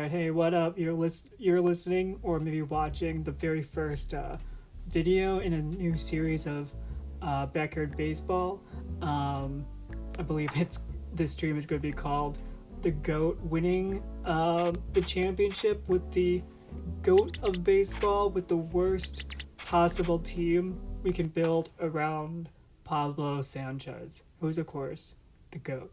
right, hey, what up? You're listening or maybe watching the very first video in a new series of backyard baseball. Um, I believe it's this stream is going to be called "The Goat Winning the Championship with the Goat of Baseball with the worst possible team we can build around Pablo Sanchez, who's of course the goat."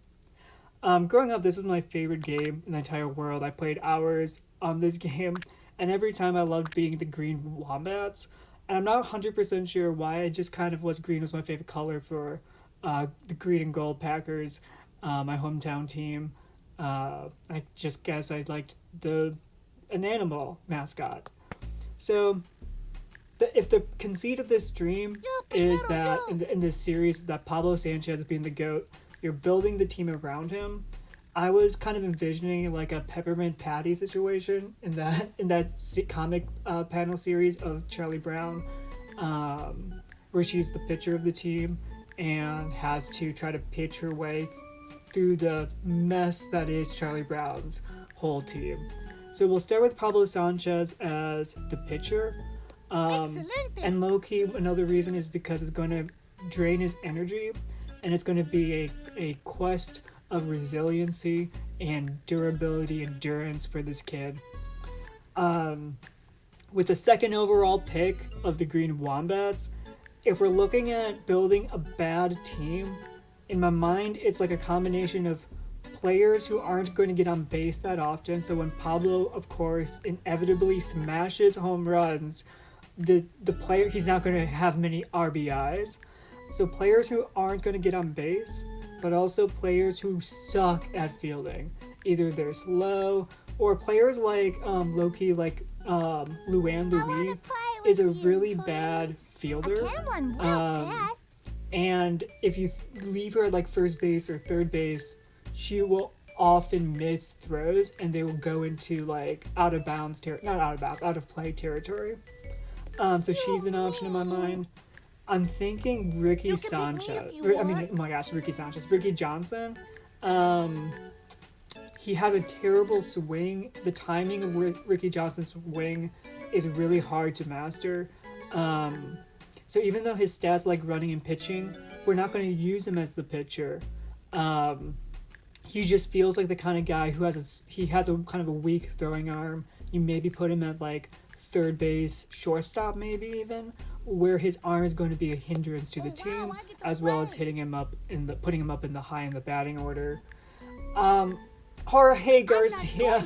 Growing up, this was my favorite game in the entire world. I played hours on this game, and every time I loved being the green wombats. And I'm not 100% sure why. I just kind of was green was my favorite color for the green and gold Packers, my hometown team. I just guess I liked an animal mascot. So if the conceit of this stream is that in this series that Pablo Sanchez being the GOAT, you're building the team around him. I was kind of envisioning like a Peppermint Patty situation in that comic panel series of Charlie Brown, where she's the pitcher of the team and has to try to pitch her way through the mess that is Charlie Brown's whole team. So we'll start with Pablo Sanchez as the pitcher. And low-key, another reason is because it's going to drain his energy, and it's going to be a quest of resiliency and durability, endurance for this kid. With the second overall pick of the Green Wombats, if we're looking at building a bad team, in my mind, it's like a combination of players who aren't going to get on base that often. So when Pablo, of course, inevitably smashes home runs, the player, he's not going to have many RBIs. So players who aren't going to get on base, but also players who suck at fielding. Either they're slow, or players like low-key like Luann Louis is a really bad fielder. And if you leave her at like first base or third base, she will often miss throws and they will go into like out of play territory. So she's an option in my mind. I'm thinking Ricky Sanchez. Ricky Johnson. He has a terrible swing. The timing of Ricky Johnson's swing is really hard to master. So even though his stats like running and pitching, we're not going to use him as the pitcher. He just feels like the kind of guy who has a kind of a weak throwing arm. You maybe put him at like third base, shortstop maybe even, where his arm is going to be a hindrance to the team, as well as putting him up in the high in the batting order. Jorge Garcia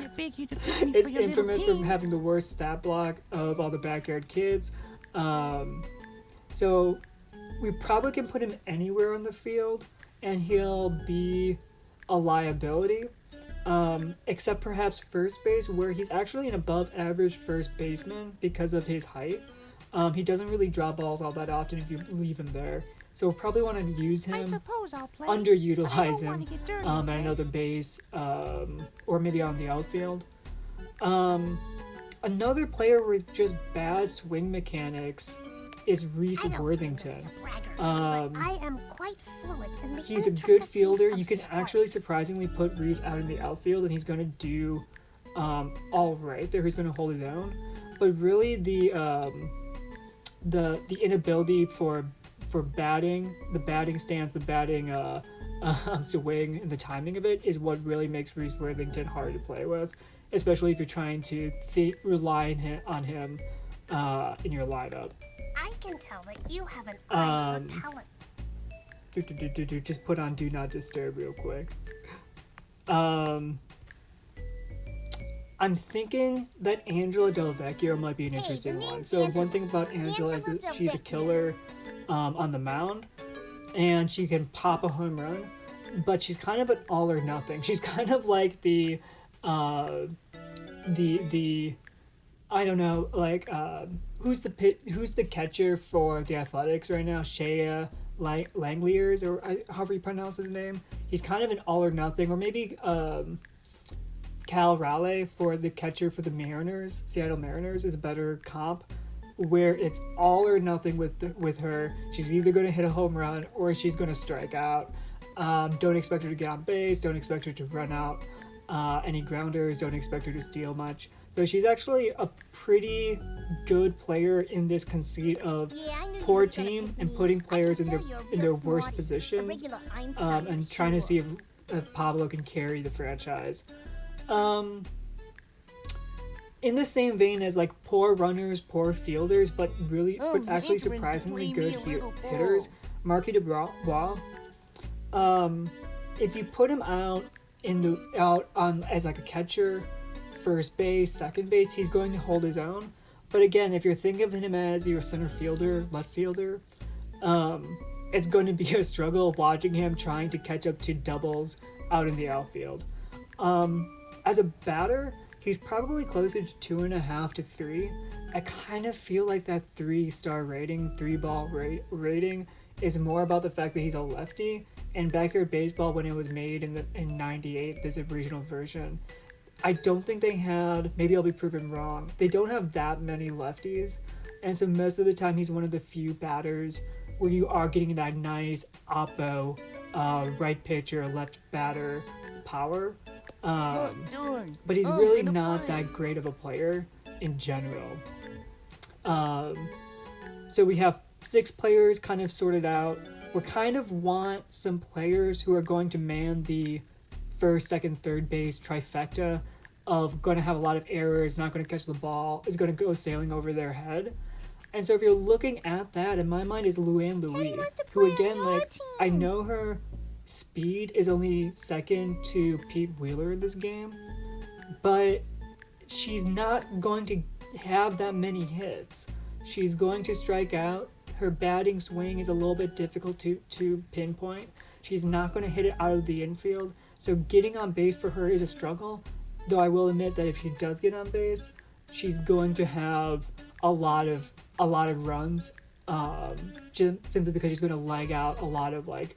is infamous for having the worst stat block of all the backyard kids. So we probably can put him anywhere on the field, and he'll be a liability. Except perhaps first base, where he's actually an above average first baseman because of his height. He doesn't really draw balls all that often if you leave him there. So we'll probably want to use him, underutilize him at another base, or maybe on the outfield. Another player with just bad swing mechanics is Reese Worthington. I am quite fluent in the He's a good fielder. You can actually surprisingly put Reese out in the outfield, and he's going to do all right there. He's going to hold his own. But really, the inability for batting, the batting stance, the batting swing, and the timing of it is what really makes Reese Worthington hard to play with, especially if you're trying to rely on him in your lineup. I can tell that you have an eye for talent. Just put on Do Not Disturb real quick. I'm thinking that Angela Del Vecchio might be an interesting one. So one thing about Angela is that she's a killer on the mound, and she can pop a home run, but she's kind of an all or nothing. She's kind of like the I don't know, like who's the catcher for the Athletics right now? Shea Langeliers, or however you pronounce his name. He's kind of an all or nothing, or maybe Cal Raleigh for the catcher for the Mariners, Seattle Mariners, is a better comp, where it's all or nothing with her. She's either going to hit a home run or she's going to strike out. Don't expect her to get on base. Don't expect her to run out. any grounders, don't expect her to steal much. So she's actually a pretty good player in this conceit of poor team and putting players in their worst positions, and trying to see if Pablo can carry the franchise. In the same vein as like poor runners, poor fielders, but actually surprisingly good hitters, Marky DeBrois. If you put him out on as like a catcher, first base, second base, he's going to hold his own. But again, if you're thinking of him as your center fielder, left fielder, it's going to be a struggle watching him trying to catch up to doubles out in the outfield. As a batter, he's probably closer to 2.5 to 3. I kind of feel like that 3-star rating, 3-ball rating, is more about the fact that he's a lefty. And Backyard Baseball, when it was made in '98, this original version, I don't think they had, maybe I'll be proven wrong, they don't have that many lefties. And so most of the time he's one of the few batters where you are getting that nice oppo, right pitcher, left batter power. But he's really not that great of a player in general. So we have 6 players kind of sorted out. We kind of want some players who are going to man the first, second, third base trifecta of going to have a lot of errors, not going to catch the ball, is going to go sailing over their head. And so if you're looking at that, in my mind is Luann Louis, who again, like, I know her speed is only second to Pete Wheeler in this game, but she's not going to have that many hits. She's going to strike out. Her batting swing is a little bit difficult to pinpoint. She's not going to hit it out of the infield. So getting on base for her is a struggle, though I will admit that if she does get on base, she's going to have a lot of runs, just simply because she's going to leg out a lot of like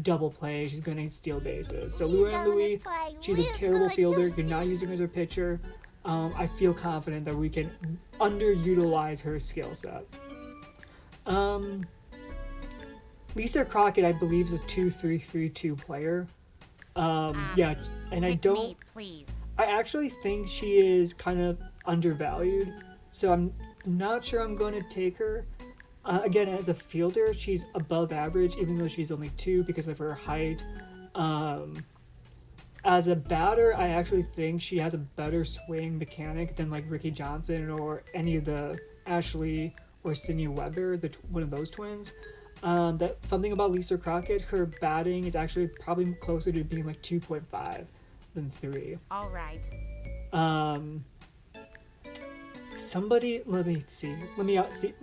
double plays. She's going to steal bases. So Luann Louis, she's a terrible fielder. You're not using her as a pitcher. I feel confident that we can underutilize her skill set. Lisa Crockett, I believe, is a 2-3-3-2 player. Yeah, and I actually think she is kind of undervalued, so I'm not sure I'm going to take her. Again, as a fielder, she's above average, even though she's only 2 because of her height. As a batter, I actually think she has a better swing mechanic than like Ricky Johnson or any of the Ashley or Sydney Weber, one of those twins. That something about Lisa Crockett, her batting is actually probably closer to being like 2.5 than 3. All right. Somebody, let me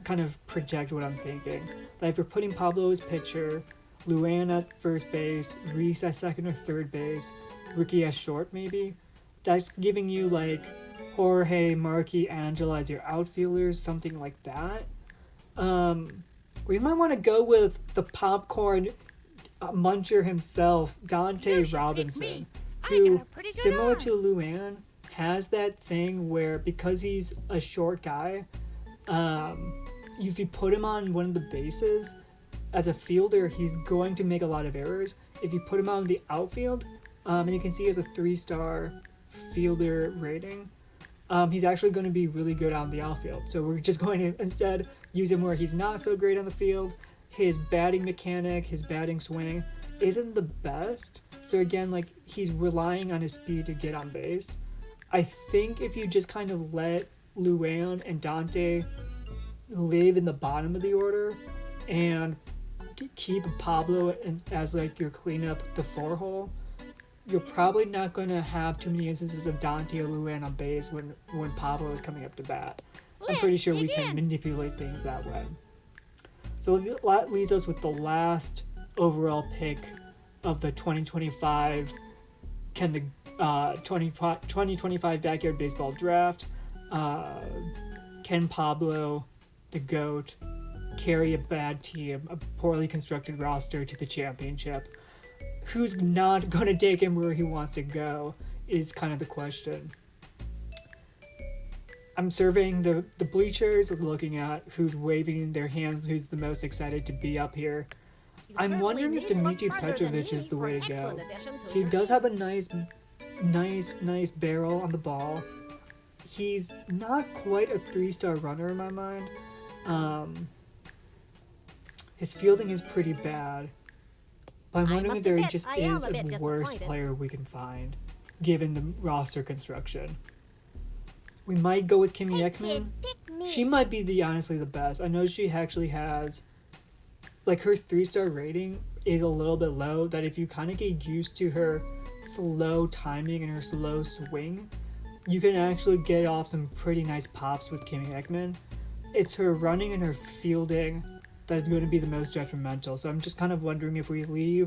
kind of project what I'm thinking. Like if you're putting Pablo as pitcher, Luann at first base, Reese at second or third base, Ricky as short maybe, that's giving you like Jorge, Marky, Angela as your outfielders, something like that. We might want to go with the popcorn muncher himself, Dante Robinson, who, similar to Luann, has that thing where because he's a short guy, if you put him on one of the bases, as a fielder, he's going to make a lot of errors. If you put him on the outfield, and you can see he has a 3-star fielder rating, he's actually going to be really good on the outfield. So we're just going to instead use him where he's not so great on the field. His batting mechanic, his batting swing isn't the best. So again, like he's relying on his speed to get on base. I think if you just kind of let Luann and Dante live in the bottom of the order and keep Pablo as like your cleanup, the 4-hole, you're probably not going to have too many instances of Dante or Luann on base when Pablo is coming up to bat. I'm pretty sure we can manipulate things that way. So that leaves us with the last overall pick of the 2025 the 2025 Backyard Baseball Draft. Can Pablo, the GOAT, carry a bad team, a poorly constructed roster to the championship? Who's not going to take him where he wants to go is kind of the question. I'm surveying the bleachers, looking at who's waving their hands, who's the most excited to be up here. I'm wondering if Dmitry Petrovic is the way to go. He does have a nice nice barrel on the ball. He's not quite a 3-star runner in my mind. His fielding is pretty bad. But I'm wondering if there just is a worse player we can find, given the roster construction. We might go with Kimmy Ekman. She might be honestly the best. I know she actually has, like, her 3-star rating is a little bit low, that if you kind of get used to her slow timing and her slow swing, you can actually get off some pretty nice pops with Kimmy Ekman. It's her running and her fielding that's going to be the most detrimental. So I'm just kind of wondering if we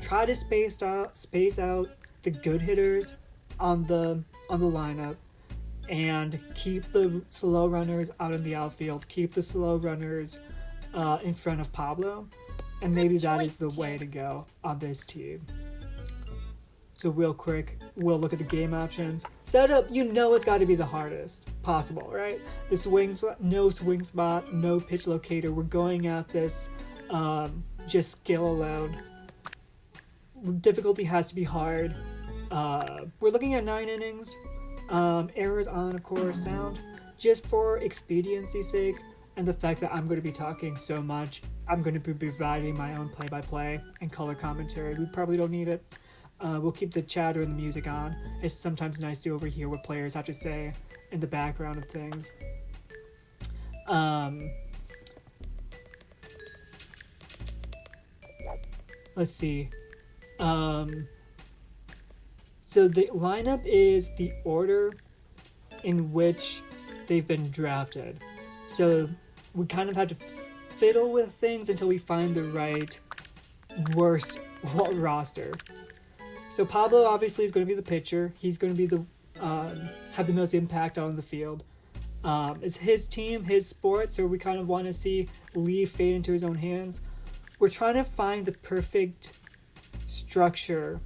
try to space out the good hitters on the lineup, and keep the slow runners out in the outfield, keep the slow runners in front of Pablo, and maybe that is the way to go on this team. So real quick, we'll look at the game options. Setup, it's got to be the hardest possible, right? The swing spot, no swing spot, no pitch locator. We're going at this just skill alone. Difficulty has to be hard. We're looking at 9 innings. Errors on, of course, sound. Just for expediency's sake, and the fact that I'm going to be talking so much, I'm going to be providing my own play-by-play and color commentary. We probably don't need it. We'll keep the chatter and the music on. It's sometimes nice to overhear what players have to say in the background of things. Let's see. So the lineup is the order in which they've been drafted. So we kind of have to fiddle with things until we find the right worst roster. So Pablo obviously is going to be the pitcher. He's going to be have the most impact on the field. It's his team, his sport, so we kind of want to see Lee fade into his own hands. We're trying to find the perfect structure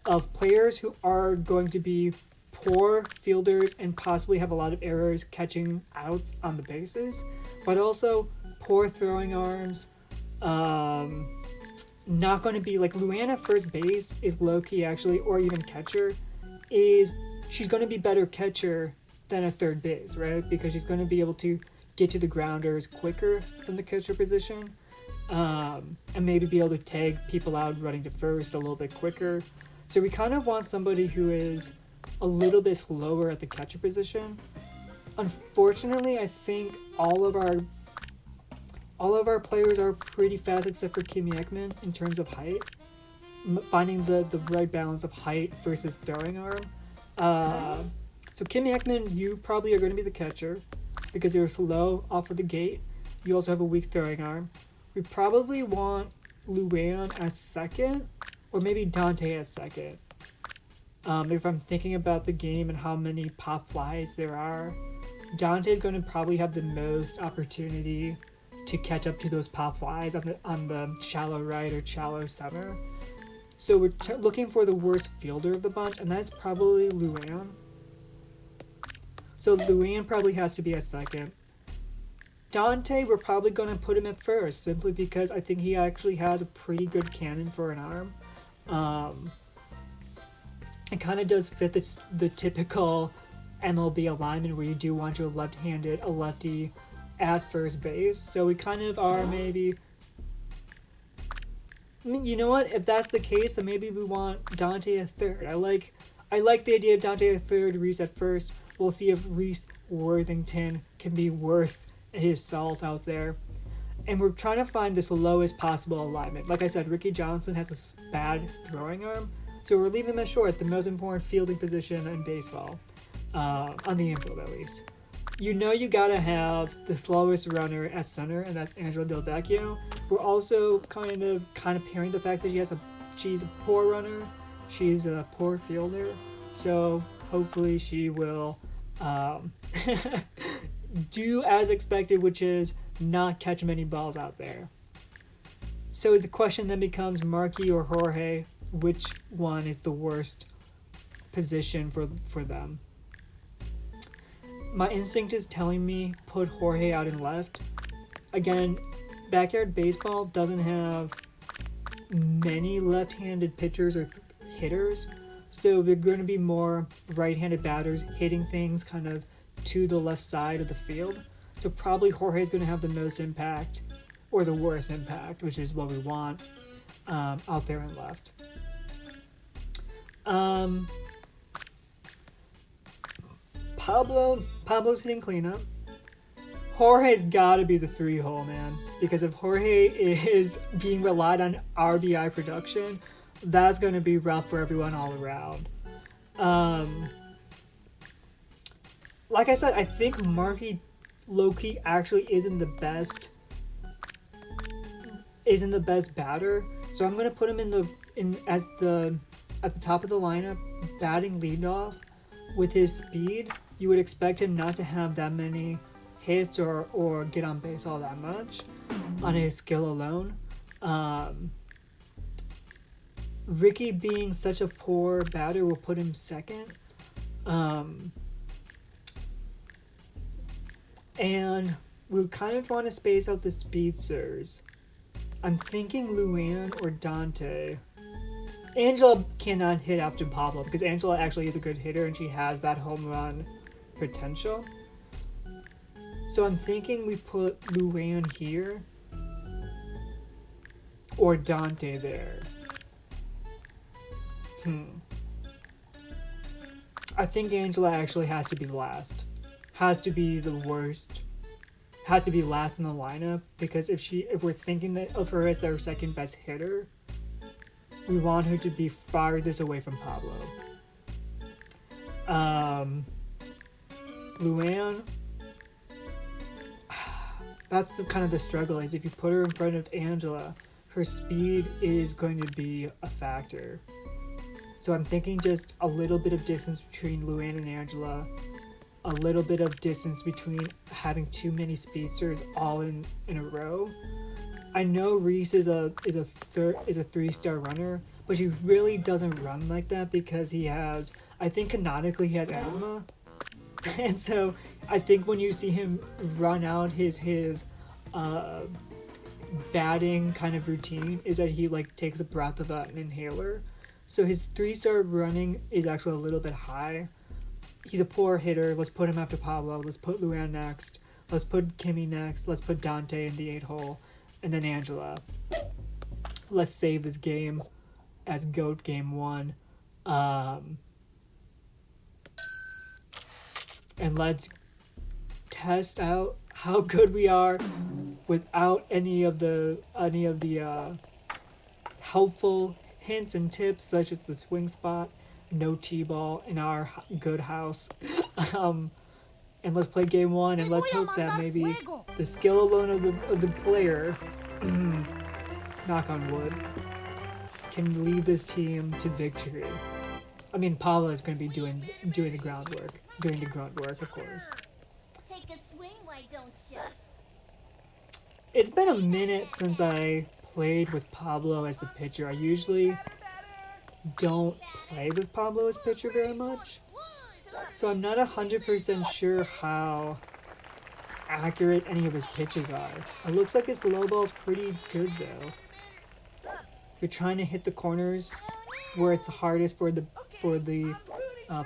of players who are going to be poor fielders and possibly have a lot of errors catching outs on the bases, but also poor throwing arms. Not going to be like Luann at first base is low-key actually, or even catcher, she's going to be better catcher than a third base, right? Because she's going to be able to get to the grounders quicker from the catcher position, and maybe be able to tag people out running to first a little bit quicker. So we kind of want somebody who is a little bit slower at the catcher position. Unfortunately, I think all of our players are pretty fast except for Kimmy Ekman in terms of height. Finding the right balance of height versus throwing arm. So Kimmy Ekman, you probably are going to be the catcher because you're slow off of the gate. You also have a weak throwing arm. We probably want Luann as second, or maybe Dante as second. If I'm thinking about the game and how many pop flies there are, Dante's going to probably have the most opportunity to catch up to those pop flies on the shallow right or shallow center. So we're looking for the worst fielder of the bunch, and that's probably Luann. So Luann probably has to be at second. Dante, we're probably going to put him at first, simply because I think he actually has a pretty good cannon for an arm. It kind of does fit the typical MLB alignment where you do want your left-handed, a lefty, at first base. So we kind of are maybe... I mean, you know what? If that's the case, then maybe we want Dante at third. I like the idea of Dante at third, Reese at first. We'll see if Reese Worthington can be worth his salt out there. And we're trying to find this lowest possible alignment. Like I said, Ricky Johnson has a bad throwing arm, so we're leaving him at short, the most important fielding position in baseball, on the infield at least. You gotta have the slowest runner at center, and that's Angela Del Vecchio. We're also kind of pairing the fact that she's a poor runner, she's a poor fielder, so hopefully she will do as expected, which is not catch many balls out there. So the question then becomes Marky or Jorge, which one is the worst position for them? My instinct is telling me put Jorge out in left. Again, backyard baseball doesn't have many left-handed pitchers or hitters, So they're going to be more right-handed batters hitting things kind of to the left side of the field. So probably Jorge's going to have the most impact or the worst impact, which is what we want out there and left. Pablo's hitting cleanup. Jorge's got to be the 3-hole man, because if Jorge is being relied on RBI production, that's going to be rough for everyone all around. Like I said, I think Marky low-key actually isn't the best batter, so I'm going to put him at the top of the lineup, batting leadoff. With his speed, you would expect him not to have that many hits or get on base all that much on his skill alone. Ricky being such a poor batter will put him second. And we kind of want to space out the speedsters. I'm thinking Luann or Dante. Angela cannot hit after Pablo because Angela actually is a good hitter and she has that home run potential. So I'm thinking we put Luann here or Dante there. I think Angela actually has to be last. Has to be the worst. Has to be last in the lineup because if we're thinking of her as our second best hitter, we want her to be farthest away from Pablo. Luann, that's kind of the struggle, is if you put her in front of Angela, her speed is going to be a factor. So I'm thinking just a little bit of distance between Luann and Angela, a little bit of distance between having too many speedsters all in a row. I know Reese is a 3-star runner, but he really doesn't run like that because I think canonically he has asthma. And so I think when you see him run out his batting kind of routine is that he takes a breath of an inhaler. So his 3-star running is actually a little bit high. He's a poor hitter. Let's put him after Pablo. Let's put Luann next. Let's put Kimmy next. Let's put Dante in the 8-hole. And then Angela. Let's save this game as GOAT Game 1. And let's test out how good we are without any of the helpful hints and tips such as the swing spot, no T-ball in our good house. And let's play game 1 and let's hope that maybe the skill alone of the player, knock on wood, can lead this team to victory. I mean, Pablo is going to be doing the groundwork, of course. Take a swing, why don't you? It's been a minute since I played with Pablo as the pitcher. I usually don't play with Pablo as pitcher very much, so I'm not 100% sure how accurate any of his pitches are. It looks like his slow ball's pretty good though. You're trying to hit the corners where it's the hardest for the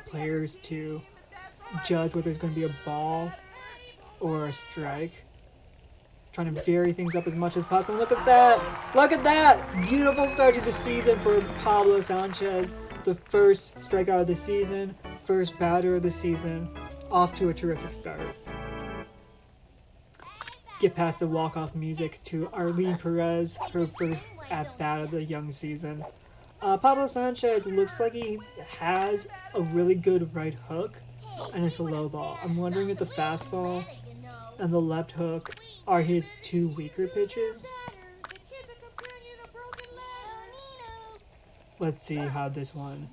players to judge whether it's going to be a ball or a strike. Trying to vary things up as much as possible. Look at that! Look at that! Beautiful start to the season for Pablo Sanchez. The first strikeout of the season, first batter of the season. Off to a terrific start. Get past the walk-off music to Arlene Perez, her first at-bat of the young season. Pablo Sanchez looks like he has a really good right hook and a slow ball. I'm wondering if the fastball and the left hook are his two weaker pitches. Let's see how this one.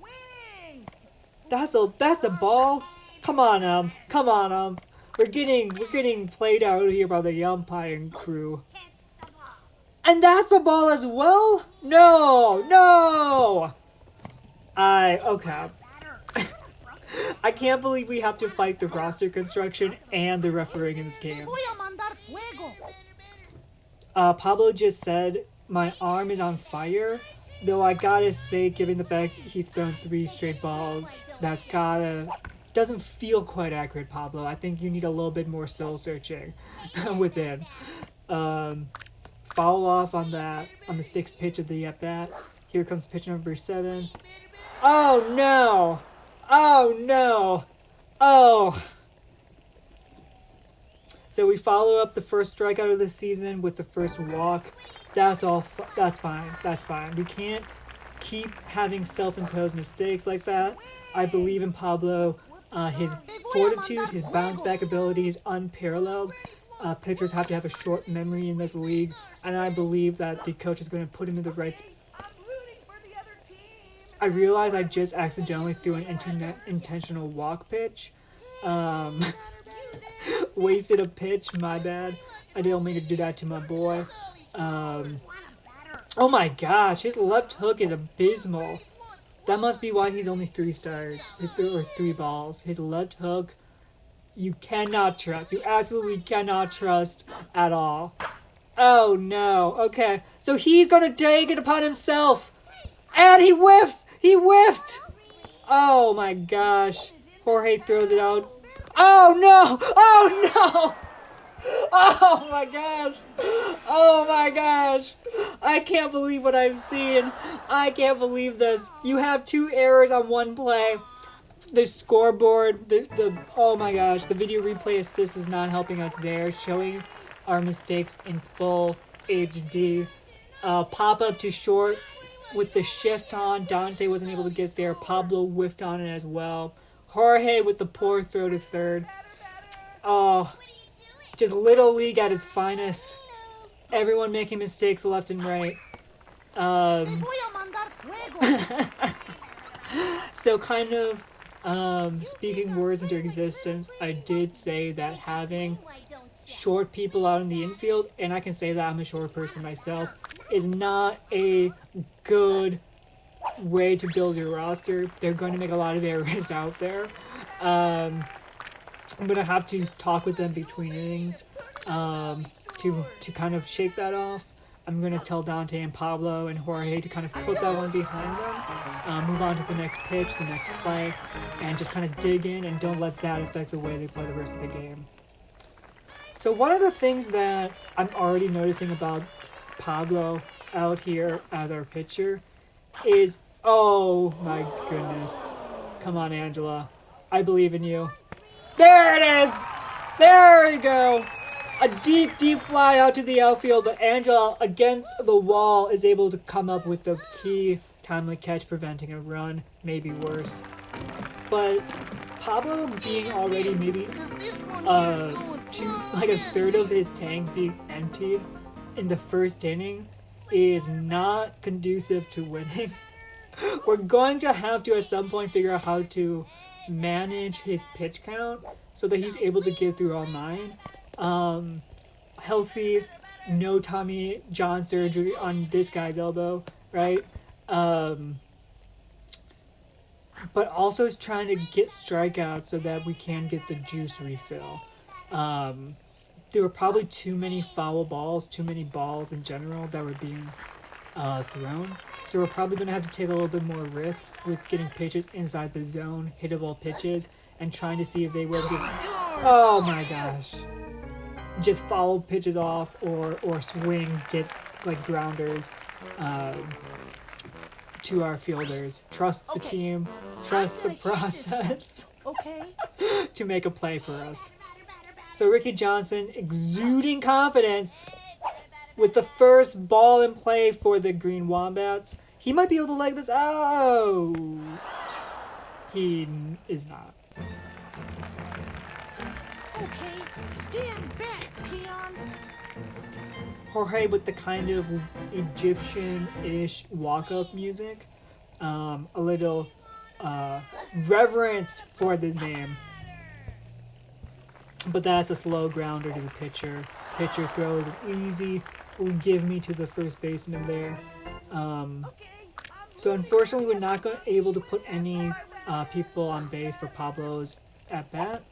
That's a ball. Come on, come on, We're getting played out here by the umpiring crew. And that's a ball as well? No. Okay. I can't believe we have to fight the roster construction and the refereeing in this game. Pablo just said, my arm is on fire. Though I gotta say, given the fact he's thrown 3 straight balls, doesn't feel quite accurate, Pablo. I think you need a little bit more soul searching with him. Follow off on the 6th pitch of the at bat. Here comes pitch number 7. Oh no! Oh no! Oh! So we follow up the first strikeout of the season with the first walk. That's all. That's fine. That's fine. We can't keep having self-imposed mistakes like that. I believe in Pablo. His fortitude, his bounce-back ability is unparalleled. Pitchers have to have a short memory in this league, and I believe that the coach is going to put him in the right. I realize I just accidentally threw an intentional walk pitch. Wasted a pitch, my bad. I didn't mean to do that to my boy. Oh my gosh, his left hook is abysmal. That must be why he's only 3 stars, or 3 balls. His left hook, you cannot trust. You absolutely cannot trust at all. Oh no, okay. So he's gonna take it upon himself. And he whiffs! He whiffed! Oh my gosh. Jorge throws it out. Oh no! Oh no! Oh my gosh! Oh my gosh! I can't believe what I'm seeing. I can't believe this. You have 2 errors on 1 play. The scoreboard, oh my gosh, the video replay assist is not helping us there, showing our mistakes in full HD. Pop up to short with the shift on. Dante wasn't able to get there. Pablo whiffed on it as well. Jorge with the poor throw to third. Oh, just Little League at its finest. Everyone making mistakes left and right. So kind of speaking words into existence, I did say that having short people out in the infield, and I can say that I'm a short person myself, is not a good way to build your roster. They're going to make a lot of errors out there. I'm going to have to talk with them between innings to kind of shake that off. I'm going to tell Dante and Pablo and Jorge to kind of put that one behind them, move on to the next pitch, the next play, and just kind of dig in and don't let that affect the way they play the rest of the game. So one of the things that I'm already noticing about Pablo out here as our pitcher is, oh my goodness. Come on, Angela. I believe in you. There it is! There you go! A deep, deep fly out to the outfield, but Angela, against the wall, is able to come up with the key timely catch, preventing a run, maybe worse. But Pablo being already maybe a third of his tank being emptied in the first inning is not conducive to winning. We're going to have to at some point figure out how to manage his pitch count so that he's able to get through all 9. Healthy, no Tommy John surgery on this guy's elbow, right? But also is trying to get strikeouts so that we can get the juice refill. There were probably too many foul balls, too many balls in general that were being thrown. So we're probably going to have to take a little bit more risks with getting pitches inside the zone, hittable pitches, and trying to see if they will just, oh my gosh, just foul pitches off or swing, get like grounders to our fielders. Trust the team, trust the process to make a play for us. So Ricky Johnson exuding confidence with the first ball in play for the Green Wombats. He might be able to leg this out. He is not. Okay, stand back, peons. Jorge with the kind of Egyptian-ish walk-up music. A little reverence for the name. But that's a slow grounder to the pitcher. Pitcher throws it easy. Will give me to the first baseman there. So unfortunately, we're not able to put any people on base for Pablo's at bat.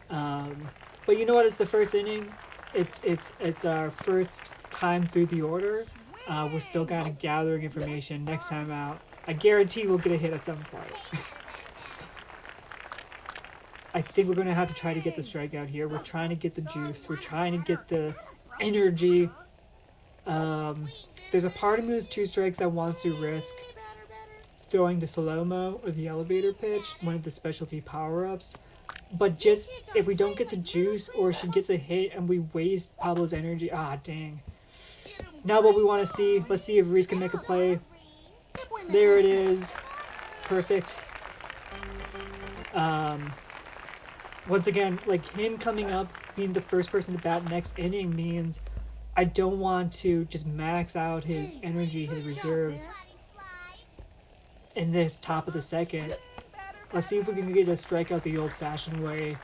But you know what? It's the first inning. It's our first time through the order. We're still kind of gathering information. Next time out, I guarantee we'll get a hit at some point. I think we're going to have to try to get the strikeout here. We're trying to get the juice. We're trying to get the energy. There's a part of me with 2 strikes that wants to risk throwing the slow-mo or the elevator pitch, one of the specialty power-ups. But just, if we don't get the juice or she gets a hit and we waste Pablo's energy, dang. Now what we want to see, let's see if Reese can make a play. There it is. Perfect. Once again, like him coming up, being the first person to bat next inning means I don't want to just max out his energy, his reserves in this top of the second. Let's see if we can get a strikeout the old-fashioned way.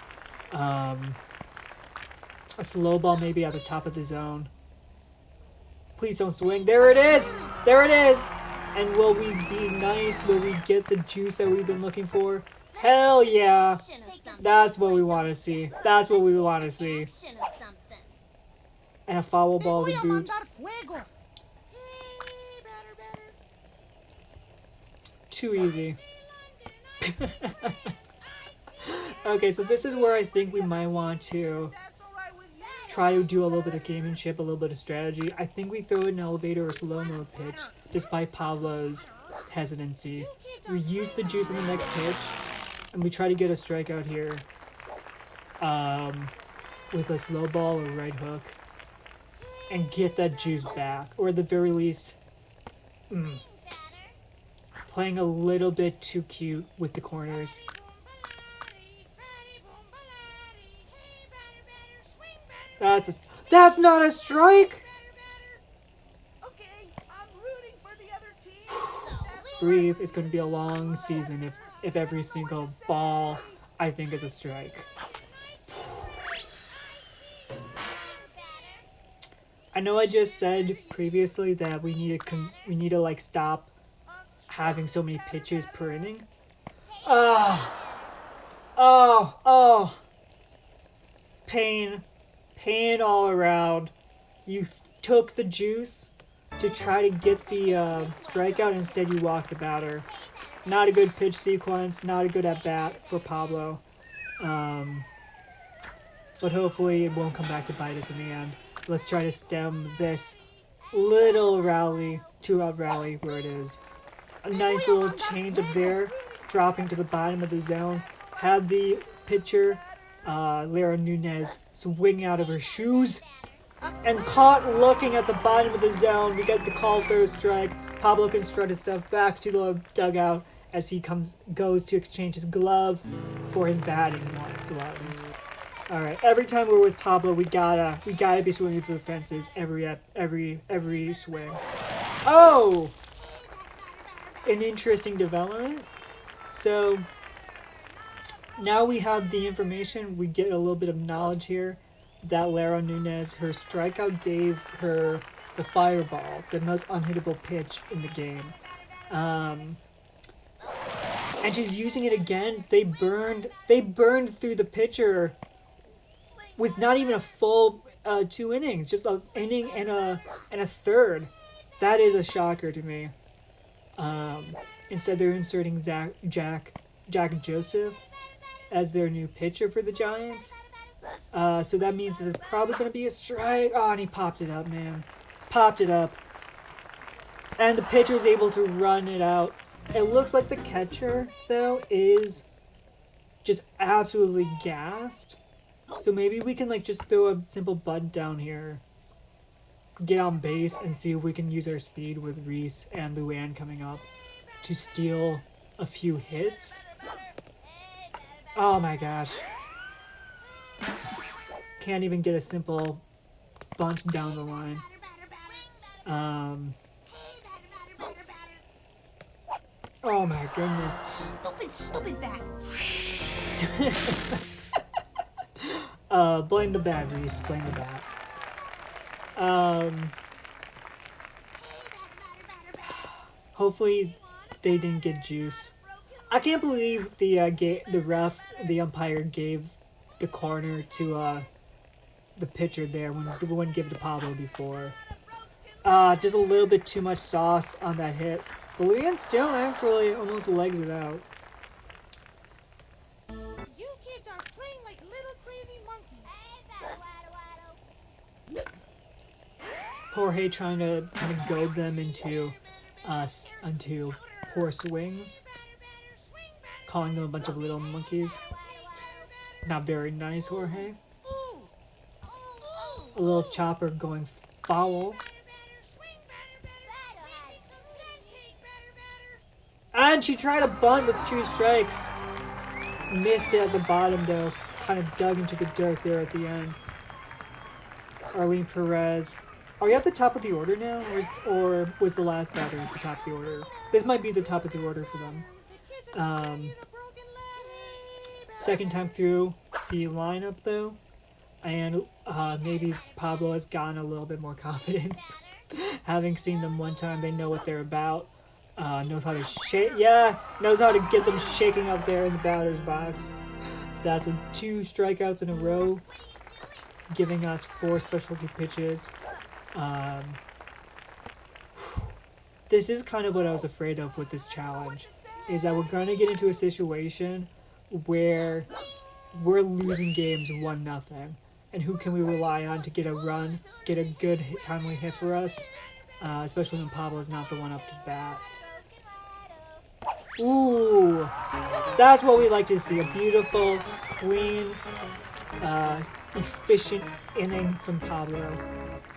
A slow ball maybe at the top of the zone. Please don't swing. There it is! There it is! And will we be nice? Will we get the juice that we've been looking for? Hell yeah! That's what we want to see. That's what we want to see. And a foul ball to boot. Too easy. Okay, so this is where I think we might want to try to do a little bit of gamemanship, a little bit of strategy. I think we throw an elevator or slow-mo pitch, despite Pablo's hesitancy. We use the juice in the next pitch, and we try to get a strikeout here with a slow ball or right hook, and get that juice back, or at the very least, playing a little bit too cute with the corners. That's not a strike! Breathe. It's going to be a long season if every single ball I think is a strike. I know I just said previously that we need to like stop having so many pitches per inning. Oh, pain all around. You took the juice to try to get the strikeout. Instead, you walk the batter. Not a good pitch sequence. Not a good at bat for Pablo. But hopefully, it won't come back to bite us in the end. Let's try to stem this little rally, 2-out rally, where it is. A nice little change up there, dropping to the bottom of the zone. Had the pitcher, Lara Nunez, swing out of her shoes. And caught looking at the bottom of the zone. We get the call for a strike. Pablo can strut his stuff back to the dugout as he goes to exchange his glove for his batting gloves. All right, every time we're with Pablo, we gotta be swinging for the fences every swing. Oh, an interesting development. So now we have the information. We get a little bit of knowledge here that Lara Nunez, her strikeout gave her the fireball, the most unhittable pitch in the game. And she's using it again. They burned through the pitcher with not even a full 2 innings, just an inning and a third. That is a shocker to me. Instead, they're inserting Jack Joseph as their new pitcher for the Giants. So that means this is probably going to be a strike. Oh, and he popped it up, man. Popped it up. And the pitcher is able to run it out. It looks like the catcher, though, is just absolutely gassed. So maybe we can like just throw a simple bunt down here, get on base, and see if we can use our speed with Reese and Luann coming up to steal a few hits. Oh my gosh. Can't even get a simple bunt down the line. Oh my goodness. Stupid bat. Blame the bat, Reese. Blame the bat. Hopefully they didn't get juice. I can't believe the umpire gave the corner to the pitcher there when wouldn't give it to Pablo before. Just a little bit too much sauce on that hit. But Leanne still actually almost legs it out. You kids are playing like little crazy monkeys. Jorge trying to goad them into poor swings, calling them a bunch of little monkeys. Not very nice, Jorge. A little chopper going foul. And she tried a bunt with 2 strikes. Missed it at the bottom though. Kind of dug into the dirt there at the end. Arlene Perez. Are we at the top of the order now? Or was the last batter at the top of the order? This might be the top of the order for them. Second time through the lineup though. And maybe Pablo has gotten a little bit more confidence. Having seen them one time, they know what they're about. Knows how to shake. Yeah, knows how to get them shaking up there in the batter's box. That's 2 strikeouts in a row, giving us 4 specialty pitches. This is kind of what I was afraid of with this challenge, is that we're going to get into a situation where we're losing games 1-0. And who can we rely on to get a run, get a good timely hit for us, especially when Pablo's not the one up to bat. Ooh, that's what we like to see. A beautiful, clean, efficient inning from Pablo.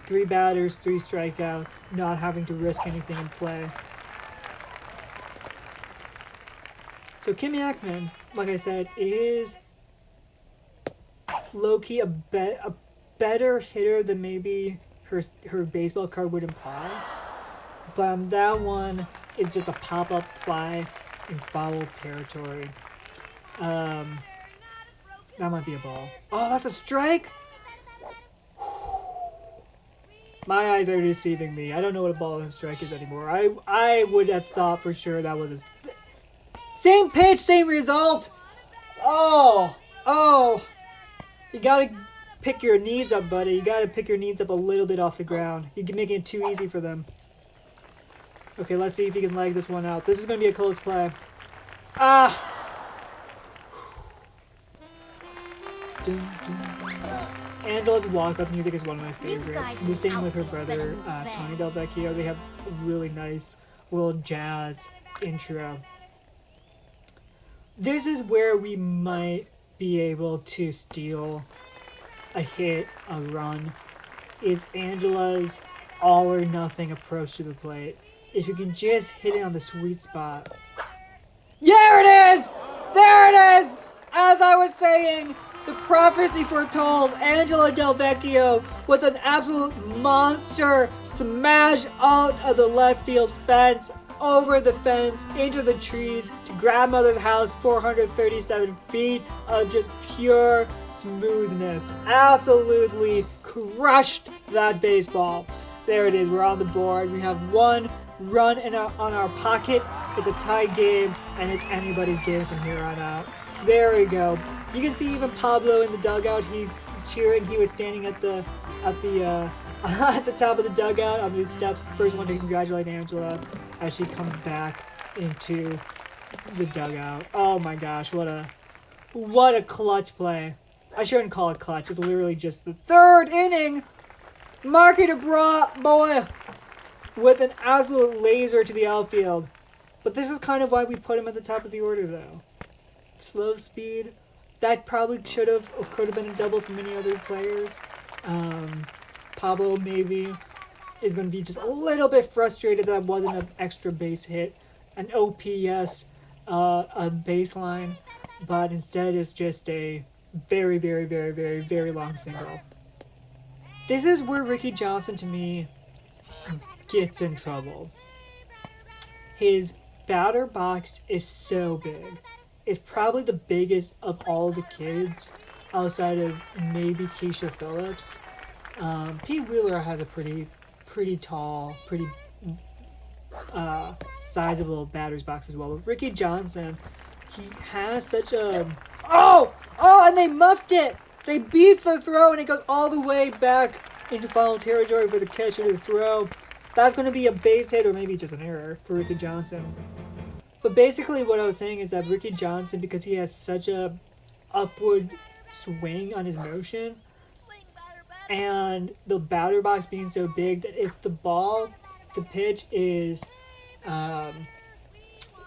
3 batters, 3 strikeouts, not having to risk anything in play. So Kim Ackman, like I said, is low-key a better hitter than maybe her baseball card would imply. But on that one, it's just a pop-up fly in foul territory. That might be a ball. Oh, that's a strike? My eyes are deceiving me. I don't know what a ball and strike is anymore. I would have thought for sure that was a... Same pitch, same result! Oh! You gotta pick your needs up, buddy. You gotta pick your needs up a little bit off the ground. You're making it too easy for them. Okay, let's see if he can leg this one out. This is gonna be a close play. Ah! Angela's walk-up music is one of my favorite. The same with her brother, Tony Del Vecchio. They have a really nice little jazz intro. This is where we might be able to steal a hit, a run. Is Angela's all-or-nothing approach to the plate. If you can just hit it on the sweet spot. There it is! There it is! As I was saying, the prophecy foretold, Angela Del Vecchio with an absolute monster smash out of the left field fence, over the fence, into the trees, to grandmother's house, 437 feet of just pure smoothness. Absolutely crushed that baseball. There it is, we're on the board. We have 1 run on our pocket. It's a tie game, and it's anybody's game from here on out. There we go. You can see even Pablo in the dugout. He's cheering. He was standing at the at the top of the dugout on the steps. First one to congratulate Angela as she comes back into the dugout. Oh my gosh, what a clutch play. I shouldn't call it clutch. It's literally just the 3rd inning. Marky DeBra, boy, with an absolute laser to the outfield. But this is kind of why we put him at the top of the order, though. Slow speed. That probably should have or could have been a double for many other players. Pablo maybe is going to be just a little bit frustrated that wasn't an extra base hit, an OPS, a baseline, but instead it's just a very, very, very, very, very long single. This is where Ricky Johnson, to me, gets in trouble. His batter box is so big. It's probably the biggest of all the kids outside of maybe Keisha Phillips. Pete Wheeler has a pretty tall, pretty sizable batter's box as well. But Ricky Johnson, he has such a... Oh, and they muffed it! They beefed the throw, and it goes all the way back into foul territory for the catcher to throw. That's going to be a base hit or maybe just an error for Ricky Johnson. But basically what I was saying is that Ricky Johnson, because he has such a upward swing on his motion, and the batter box being so big that if the pitch is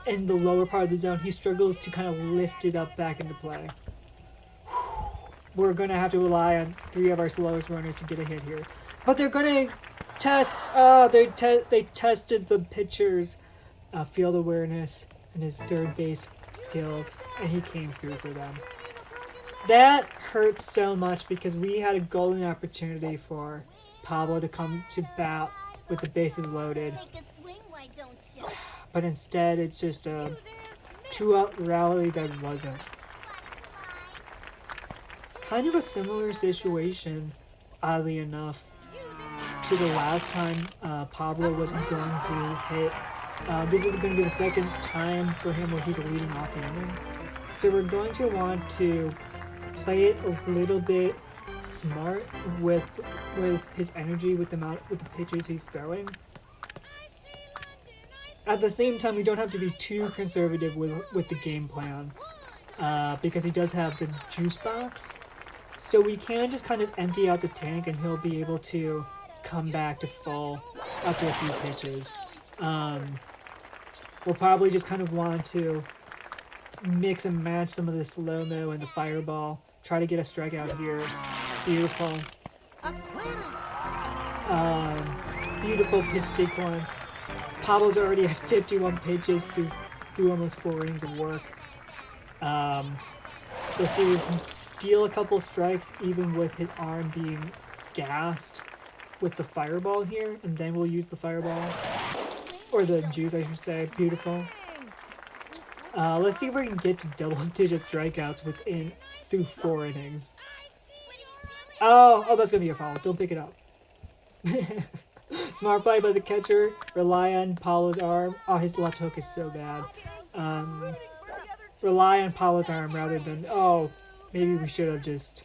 in the lower part of the zone, he struggles to kind of lift it up back into play. We're going to have to rely on 3 of our slowest runners to get a hit here. But they're going to test, they tested the pitcher's field awareness and his third base skills, and he came through for them. That hurts so much because we had a golden opportunity for Pablo to come to bat with the bases loaded. But instead, it's just a 2-out rally that wasn't. Kind of a similar situation, oddly enough, to the last time Pablo was going to hit. This is going to be the second time for him where he's leading off the inning. So we're going to want to play it a little bit smart with his energy, with the pitches he's throwing. At the same time, we don't have to be too conservative with the game plan because he does have the juice box. So we can just kind of empty out the tank and he'll be able to come back to full after a few pitches. We'll probably just kind of want to mix and match some of the slow-mo and the fireball. Try to get a strikeout here. Beautiful. Beautiful pitch sequence. Pablo's already at 51 pitches through almost 4 innings of work. We'll see if we can steal a couple strikes even with his arm being gassed with the fireball here, and then we'll use the fireball. Or the juice, I should say. Beautiful. Let's see if we can get to double-digit strikeouts through 4 innings. Oh, that's going to be a foul. Don't pick it up. Smart play by the catcher. Rely on Paulo's arm. Oh, his left hook is so bad. Rely on Paulo's arm rather than... Oh, maybe we should have just...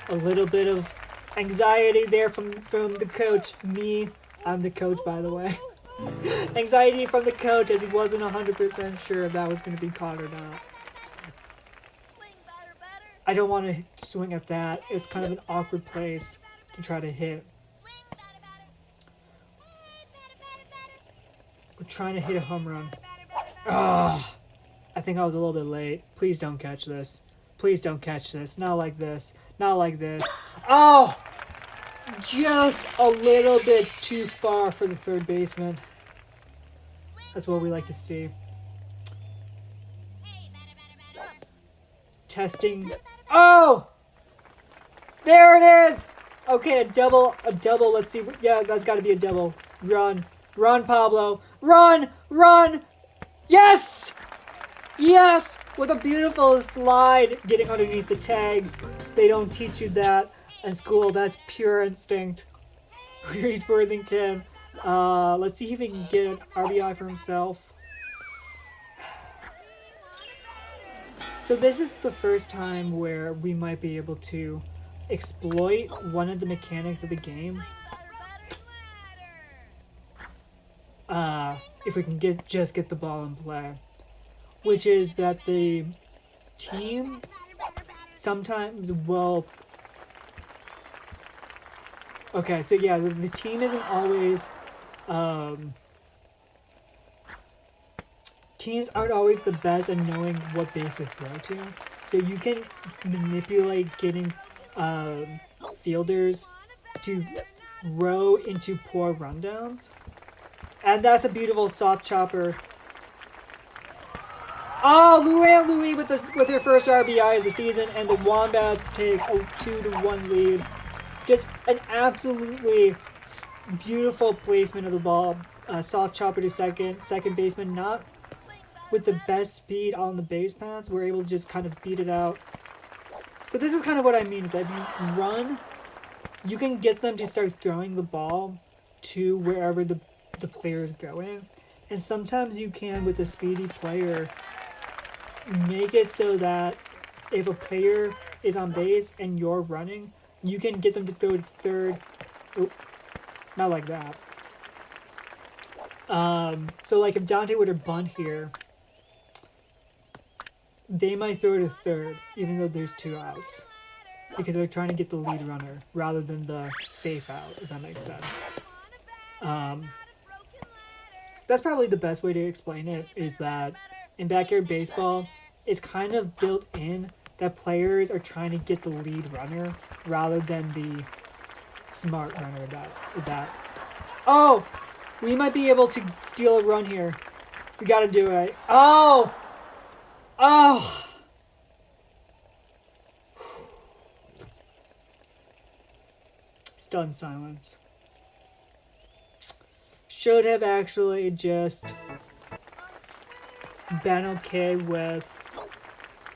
A little bit of anxiety there from the coach. I'm the coach, by the way. Anxiety from the coach as he wasn't 100% sure if that was going to be caught or not. I don't want to swing at that. It's kind of an awkward place to try to hit. We're trying to hit a home run. I think I was a little bit late. Please don't catch this. Please don't catch this. Not like this. Not like this. Oh! Just a little bit too far for the third baseman. That's what we like to see. Testing. Oh! There it is! Okay, a double. Let's see. Yeah, that's got to be a double. Run, Pablo. Run! Yes! Yes! With a beautiful slide getting underneath the tag. They don't teach you that in school. That's pure instinct. Reese Worthington. Let's see if he can get an RBI for himself. So this is the first time where we might be able to exploit one of the mechanics of the game. If we can just get the ball in play. Which is that the team sometimes will... Okay, so yeah, the team isn't always... Teams aren't always the best at knowing what base to throw to. So you can manipulate getting fielders to row into poor rundowns. And that's a beautiful soft chopper. Oh, Louis with their first RBI of the season, and the Wombats take a 2-1 lead. Just an absolutely beautiful placement of the ball. Soft chopper to second baseman, not with the best speed on the base paths. We're able to just kind of beat it out. So this is kind of what I mean, is that if you run, you can get them to start throwing the ball to wherever the player is going. And sometimes you can, with a speedy player, make it so that if a player is on base and you're running, you can get them to throw to third Oop, not like that. So like if Dante would have bunt here, they might throw to third, even though there's 2 outs. Because they're trying to get the lead runner rather than the safe out, if that makes sense. That's probably the best way to explain it, is that in backyard baseball, it's kind of built in that players are trying to get the lead runner rather than the smart runner that. Oh! We might be able to steal a run here. We gotta do it. Oh! Oh! Stunned silence. Should have actually just been okay with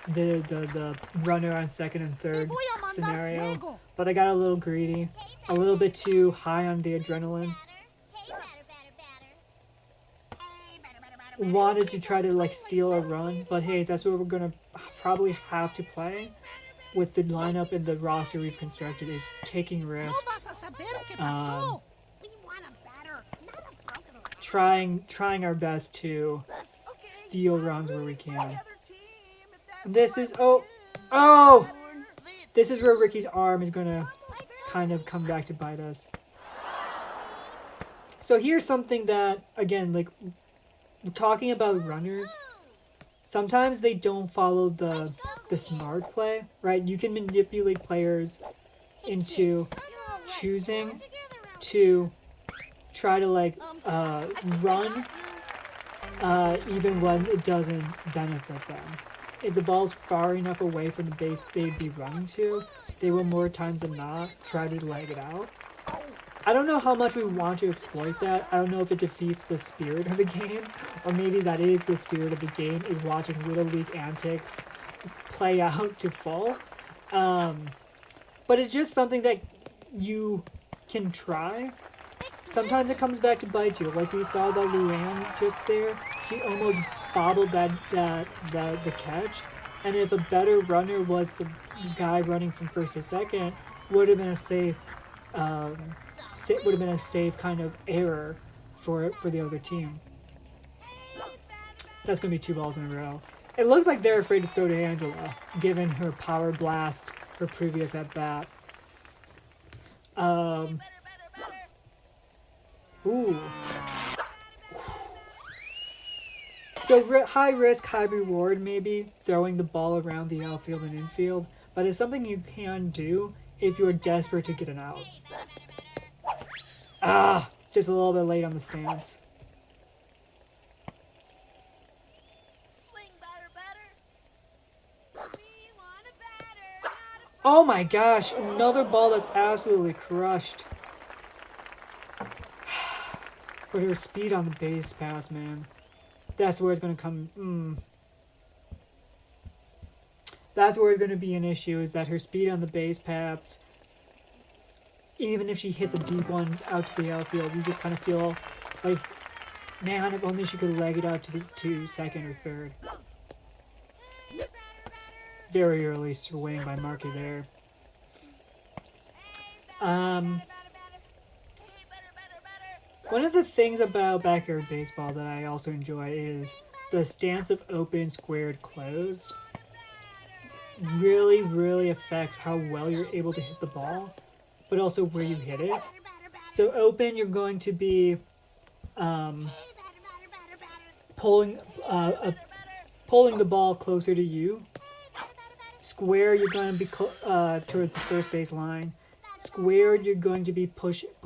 the runner on second and third scenario, but I got a little greedy, a little bit too high on the adrenaline. Wanted to try to like steal a run, but hey, that's what we're gonna probably have to play with the lineup and the roster we've constructed, is taking risks, trying our best to steal runs where we can. And this is this is where Ricky's arm is gonna kind of come back to bite us. So here's something that, again, like talking about runners, sometimes they don't follow the smart play, right? You can manipulate players into choosing to try to like run even when it doesn't benefit them. If the ball's far enough away from the base they'd be running to, they will more times than not try to leg it out. I don't know how much we want to exploit that. I don't know if it defeats the spirit of the game, or maybe that is the spirit of the game, is watching Little League antics play out to full. But it's just something that you can try. Sometimes it comes back to bite you. Like we saw that Luann just there. She almost bobbled the catch. And if a better runner was the guy running from first to second, would have been a safe kind of error for the other team. That's going to be 2 balls in a row. It looks like they're afraid to throw to Angela, given her power blast, her previous at-bat. Ooh. So high risk, high reward, maybe, throwing the ball around the outfield and infield. But it's something you can do if you're desperate to get an out. Just a little bit late on the stance. Oh my gosh, another ball that's absolutely crushed. But her speed on the base pass, man. That's where it's going to come. That's where it's going to be an issue, is that her speed on the base paths, even if she hits a deep one out to the outfield, you just kind of feel like, man, if only she could leg it out to second or third. Very early swing by Markey there. One of the things about backyard baseball that I also enjoy is the stance of open, squared, closed. Really, really affects how well you're able to hit the ball, but also where you hit it. So open, you're going to be pulling the ball closer to you. Square, you're going to be towards the first base line. Squared, you're going to be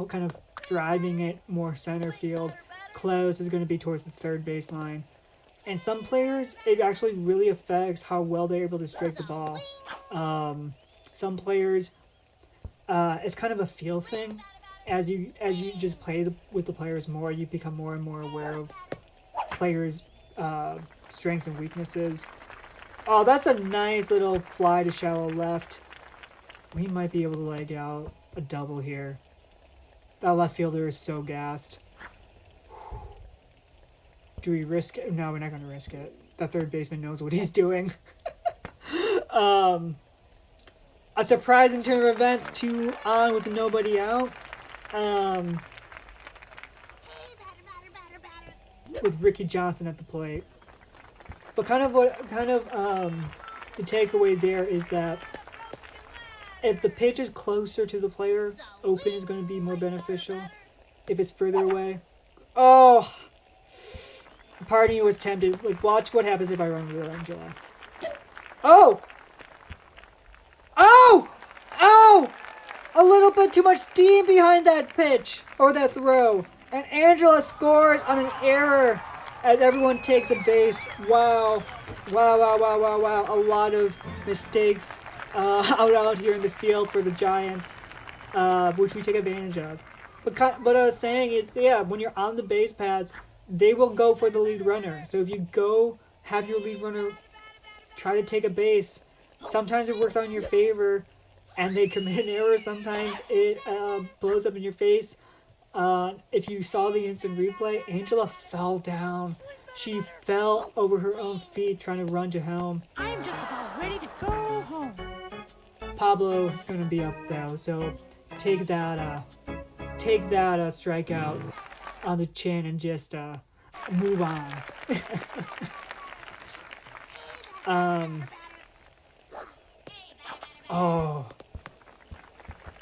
kind of driving it more center field. Close is going to be towards the third base line. And some players, it actually really affects how well they're able to strike the ball. Some players, it's kind of a feel thing. As you just play with the players more, you become more and more aware of players' strengths and weaknesses. Oh, that's a nice little fly to shallow left. We might be able to leg out a double here. That left fielder is so gassed. Do we risk it? No, we're not going to risk it. That third baseman knows what he's doing. A surprising turn of events, 2 on with nobody out. with Ricky Johnson at the plate. But the takeaway there is that if the pitch is closer to the player, open is going to be more beneficial. If it's further away, oh, part of me was tempted. Like, watch what happens if I run with Angela. Oh! Oh! Oh! A little bit too much steam behind that pitch, or that throw. And Angela scores on an error as everyone takes a base. Wow. Wow, wow, wow, wow, wow. A lot of mistakes out here in the field for the Giants, which we take advantage of. But what I was saying is, yeah, when you're on the base paths, they will go for the lead runner. So if you go have your lead runner try to take a base, sometimes it works out in your favor and they commit an error. Sometimes it blows up in your face. If you saw the instant replay, Angela fell down. She fell over her own feet trying to run to home. I'm just about ready to go home. Pablo is going to be up though, so take that strikeout on the chin and just move on. Oh.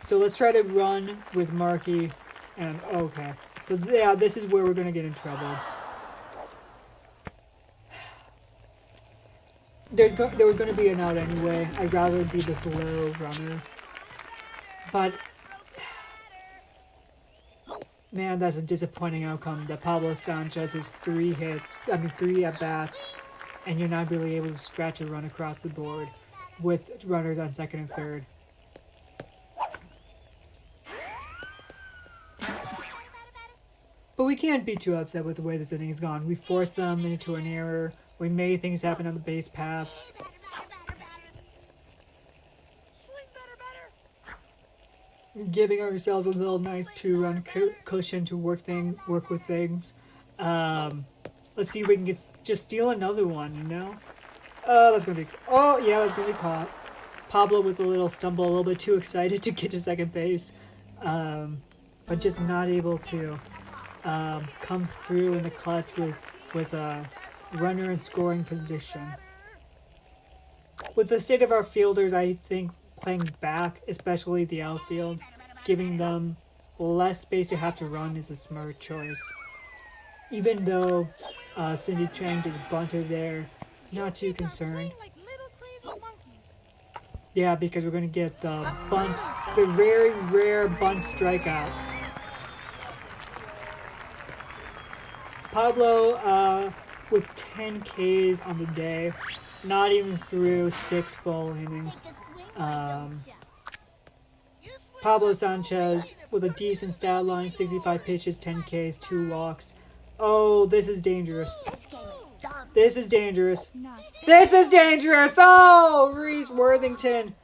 So let's try to run with Markey, and okay. So yeah, this is where we're gonna get in trouble. There was gonna be an out anyway. I'd rather be the slow runner, but man, that's a disappointing outcome. That Pablo Sanchez has 3 at-bats, and you're not really able to scratch a run across the board with runners on second and third. But we can't be too upset with the way this inning's gone. We forced them into an error. We made things happen on the base paths. Giving ourselves a little nice 2-run cushion to work with things. Let's see if we can just steal another one, you know? That's gonna be caught. Pablo with a little stumble, a little bit too excited to get to second base, but just not able to come through in the clutch with a runner in scoring position. With the state of our fielders, I think playing back, especially the outfield, giving them less space to have to run is a smart choice. Even though Cindy Chang just bunted there, not too concerned. Yeah, because we're going to get the very rare bunt strikeout. Pablo with 10 Ks on the day, not even through 6 full innings. Pablo Sanchez with a decent stat line, 65 pitches, 10 Ks, 2 walks. Oh, this is dangerous. This is dangerous. This is dangerous! Oh, Reese Worthington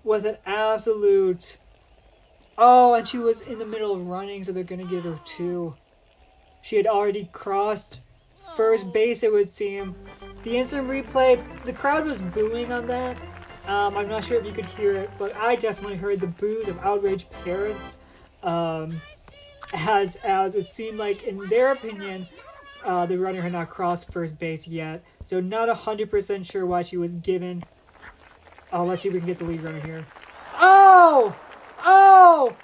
was an absolute... Oh, and she was in the middle of running, so they're going to give her 2. She had already crossed first base, it would seem. The instant replay, the crowd was booing on that. I'm not sure if you could hear it, but I definitely heard the boos of outraged parents. As it seemed like, in their opinion, the runner had not crossed first base yet. So not 100% sure why she was given. Oh, let's see if we can get the lead runner here. Oh! Oh!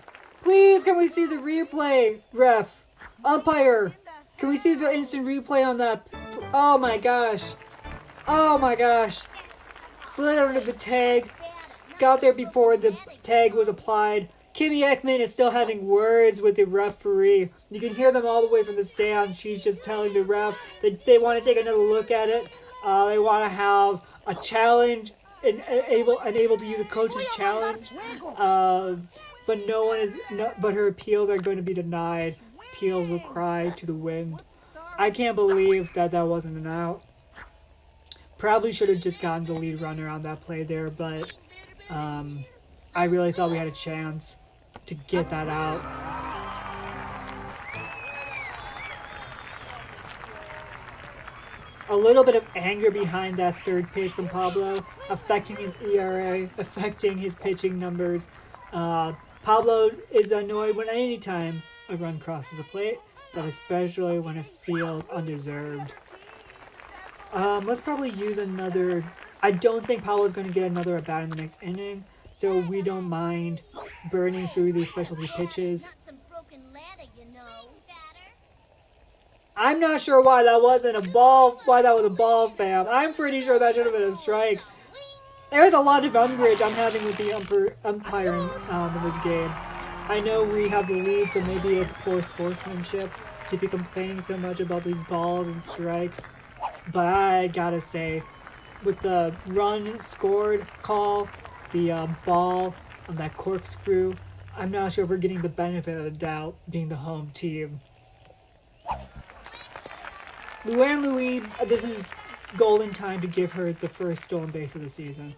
Please, can we see the replay, ref? Umpire! Can we see the instant replay on that? Oh my gosh. Oh my gosh. Slid under the tag. Got there before the tag was applied. Kimmy Ekman is still having words with the referee. You can hear them all the way from the stands. She's just telling the ref that they want to take another look at it. They want to have a challenge and able to use a coach's challenge. But her appeals are going to be denied. Appeals will cry to the wind. I can't believe that wasn't an out. Probably should have just gotten the lead runner on that play there, but I really thought we had a chance to get that out. A little bit of anger behind that third pitch from Pablo, affecting his ERA, affecting his pitching numbers. Pablo is annoyed when anytime a run crosses the plate, but especially when it feels undeserved. Let's probably use another. I don't think Pablo's going to get another at bat in the next inning, so we don't mind burning through these specialty pitches. I'm not sure why that wasn't a ball. Why that was a ball, fam. I'm pretty sure that should have been a strike. There's a lot of umbrage I'm having with the umpiring in this game. I know we have the lead, so maybe it's poor sportsmanship to be complaining so much about these balls and strikes. But I gotta say, with the run scored call, the ball on that corkscrew, I'm not sure if we're getting the benefit of the doubt being the home team. Luann Louis, this is golden time to give her the first stolen base of the season.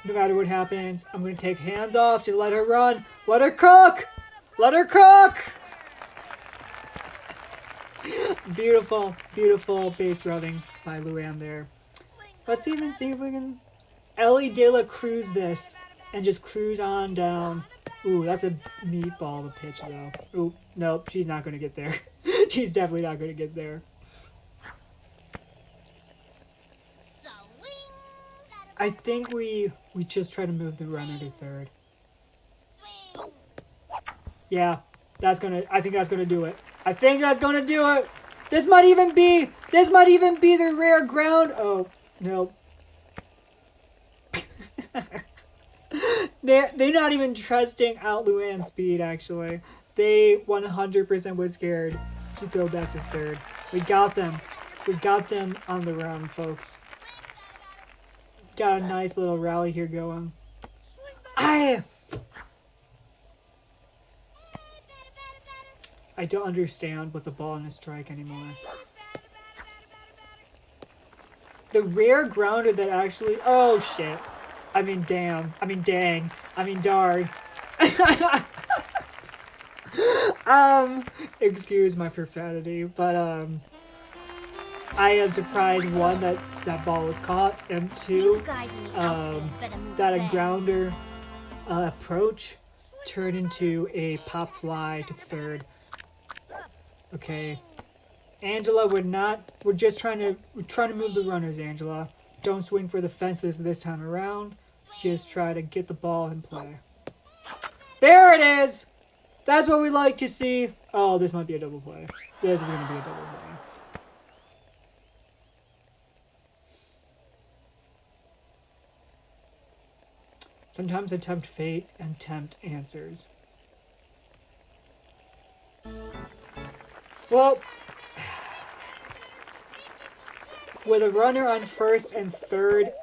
No matter what happens, I'm going to take hands off. Just let her run. Let her cook. Let her cook. Beautiful, beautiful base running by Luann there. Let's even see if we can Ellie De La Cruz this and just cruise on down. Ooh, that's a meatball of a pitch though. Ooh, nope, she's not going to get there. She's definitely not going to get there. I think we just try to move the runner to third. Yeah, I think that's gonna do it. I think that's gonna do it. This might even be the rare ground. Oh no. They're not even trusting out Luann's speed. Actually, they 100% was scared to go back to third. We got them. We got them on the run, folks. Got a nice little rally here going. I don't understand what's a ball and a strike anymore. The rare grounder that actually... Oh, shit. I mean, damn. I mean, dang. I mean, darn. Excuse my profanity, but, I am surprised, one, that ball was caught, and two, that a grounder approach turned into a pop fly to third. Okay. Angela, we're just trying to move the runners, Angela. Don't swing for the fences this time around. Just try to get the ball in play. There it is! That's what we like to see. Oh, this might be a double play. This is going to be a double play. Sometimes I tempt fate and tempt answers. Well, with a runner on first and third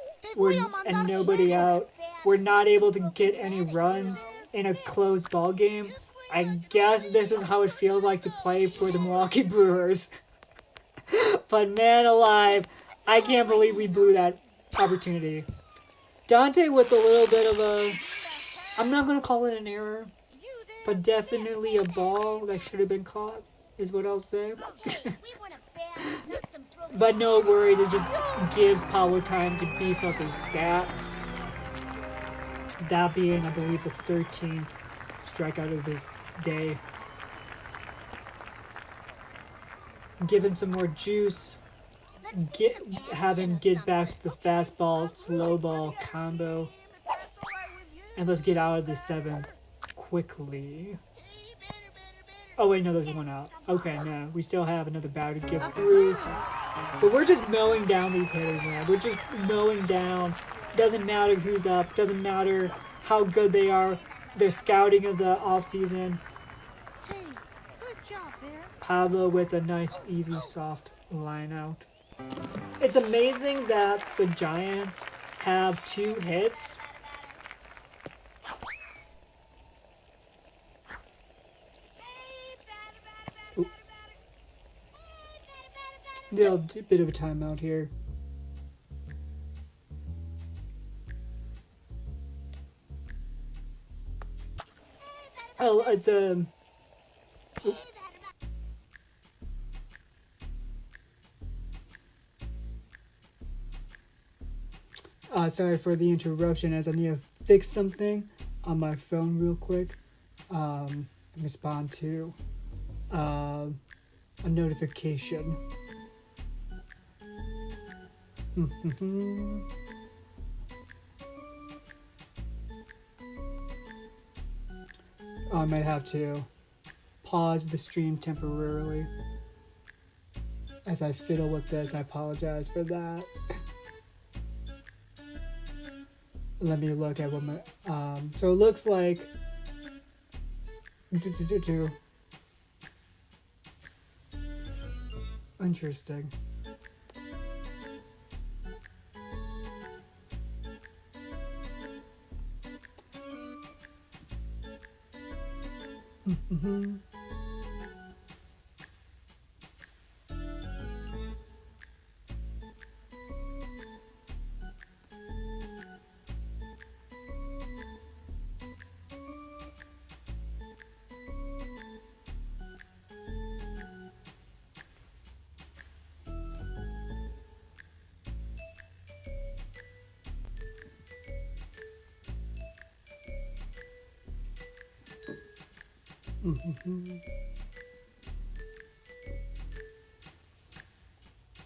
and nobody out, we're not able to get any runs in a close ball game. I guess this is how it feels like to play for the Milwaukee Brewers. But man alive, I can't believe we blew that opportunity. Dante with a little bit of a... I'm not going to call it an error, but definitely a ball that should have been caught, is what I'll say. But no worries, it just gives Pablo time to beef up his stats. That being, I believe, the 13th strikeout of this day. Give him some more juice. Have him get back to the fastball, slow ball combo. And let's get out of the 7th quickly. Oh wait, no, there's one out. Okay, no, we still have another batter to get through. But we're just mowing down these hitters, man. We're just mowing down. Doesn't matter who's up. Doesn't matter how good they are. Their scouting of the offseason. Pablo with a nice, easy, soft line out. It's amazing that the Giants have 2 hits. Oop. A bit of a timeout here. Oh, it's a... sorry for the interruption as I need to fix something on my phone real quick. respond to a notification. I might have to pause the stream temporarily as I fiddle with this. I apologize for that. Let me look at what my so it looks like interesting.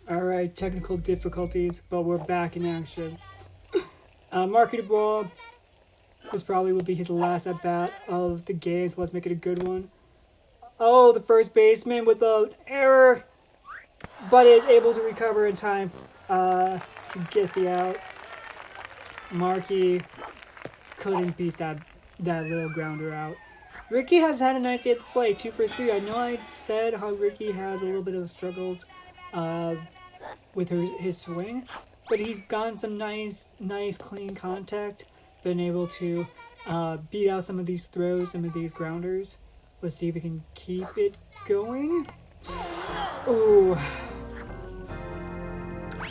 Alright, technical difficulties, but we're back in action. Marky DeBoer, this probably will be his last at bat of the game, so let's make it a good one. Oh, the first baseman with an error, but is able to recover in time to get the out. Marky couldn't beat that little grounder out. Ricky has had a nice day at the plate, 2 for 3. I know I said how Ricky has a little bit of struggles with his swing, but he's gotten some nice clean contact, been able to beat out some of these throws, some of these grounders. Let's see if we can keep it going. Ooh.